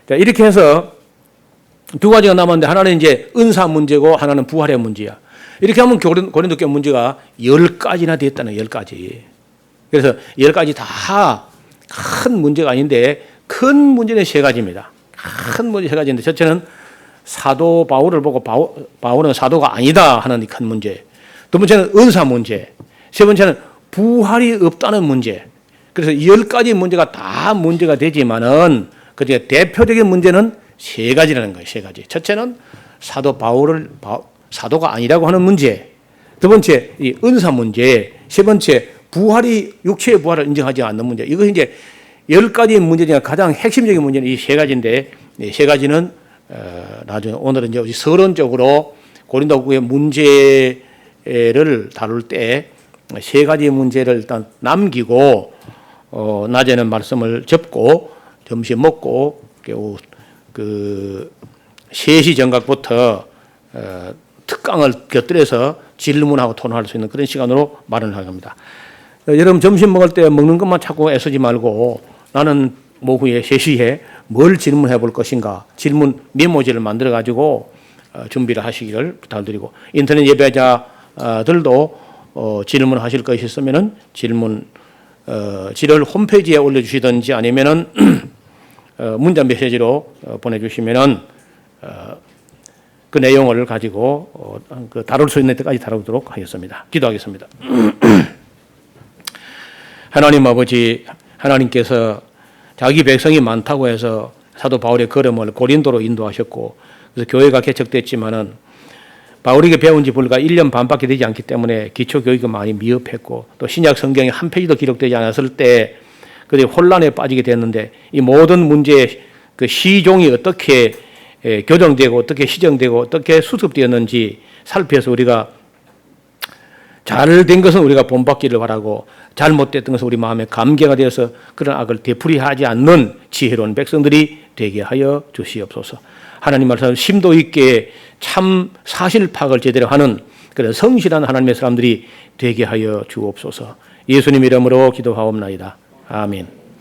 자, 이렇게 해서 두 가지가 남았는데 하나는 이제 은사 문제고 하나는 부활의 문제야. 이렇게 하면 고린도 교회 문제가 10가지나 됐다는 10가지. 그래서 10가지 다 큰 문제가 아닌데 큰 문제는 3가지입니다. 큰 문제 3가지인데 첫째는 사도 바울을 보고 바울은 사도가 아니다 하는 큰 문제. 두 번째는 은사 문제. 세 번째는 부활이 없다는 문제. 그래서 10가지 문제가 다 문제가 되지만은 그중에 대표적인 문제는 3가지라는 거예요. 3가지. 첫째는 사도 바울을 사도가 아니라고 하는 문제. 두 번째 이 은사 문제. 세 번째 부활이 육체의 부활을 인정하지 않는 문제. 이거 이제 10가지 문제 중에 가장 핵심적인 문제는 이 3가지인데 이 3가지는 나중에 오늘은 이제 서론적으로 고린도 교회 문제를 다룰 때 3가지 문제를 일단 남기고 낮에는 말씀을 접고 점심 먹고 그 3시 정각부터 특강을 곁들여서 질문하고 토론할 수 있는 그런 시간으로 마련을 합니다. 여러분 점심 먹을 때 먹는 것만 자꾸 애쓰지 말고 나는 오후에 3시에 뭘 질문해 볼 것인가 질문 메모지를 만들어 가지고 준비를 하시기를 부탁드리고 인터넷 예배자들도 질문하실 것이 있으면은 질을 홈페이지에 올려주시든지 아니면은 문자 메시지로 보내주시면은 그 내용을 가지고 다룰 수 있는 때까지 다루도록 하겠습니다. 기도하겠습니다. 하나님 아버지, 하나님께서 자기 백성이 많다고 해서 사도 바울의 걸음을 고린도로 인도하셨고 그래서 교회가 개척됐지만은 바울에게 배운 지 불과 1년 반밖에 되지 않기 때문에 기초 교육이 많이 미흡했고 또 신약 성경에 한 페이지도 기록되지 않았을 때 그들이 혼란에 빠지게 됐는데 이 모든 문제의 그 시종이 어떻게 교정되고 어떻게 시정되고 어떻게 수습되었는지 살펴서 우리가 잘 된 것은 우리가 본받기를 바라고 잘못됐던 것은 우리 마음에 감개가 되어서 그런 악을 되풀이하지 않는 지혜로운 백성들이 되게 하여 주시옵소서. 하나님 말씀 심도 있게 참 사실 파악을 제대로 하는 그런 성실한 하나님의 사람들이 되게 하여 주옵소서. 예수님 이름으로 기도하옵나이다. 아멘.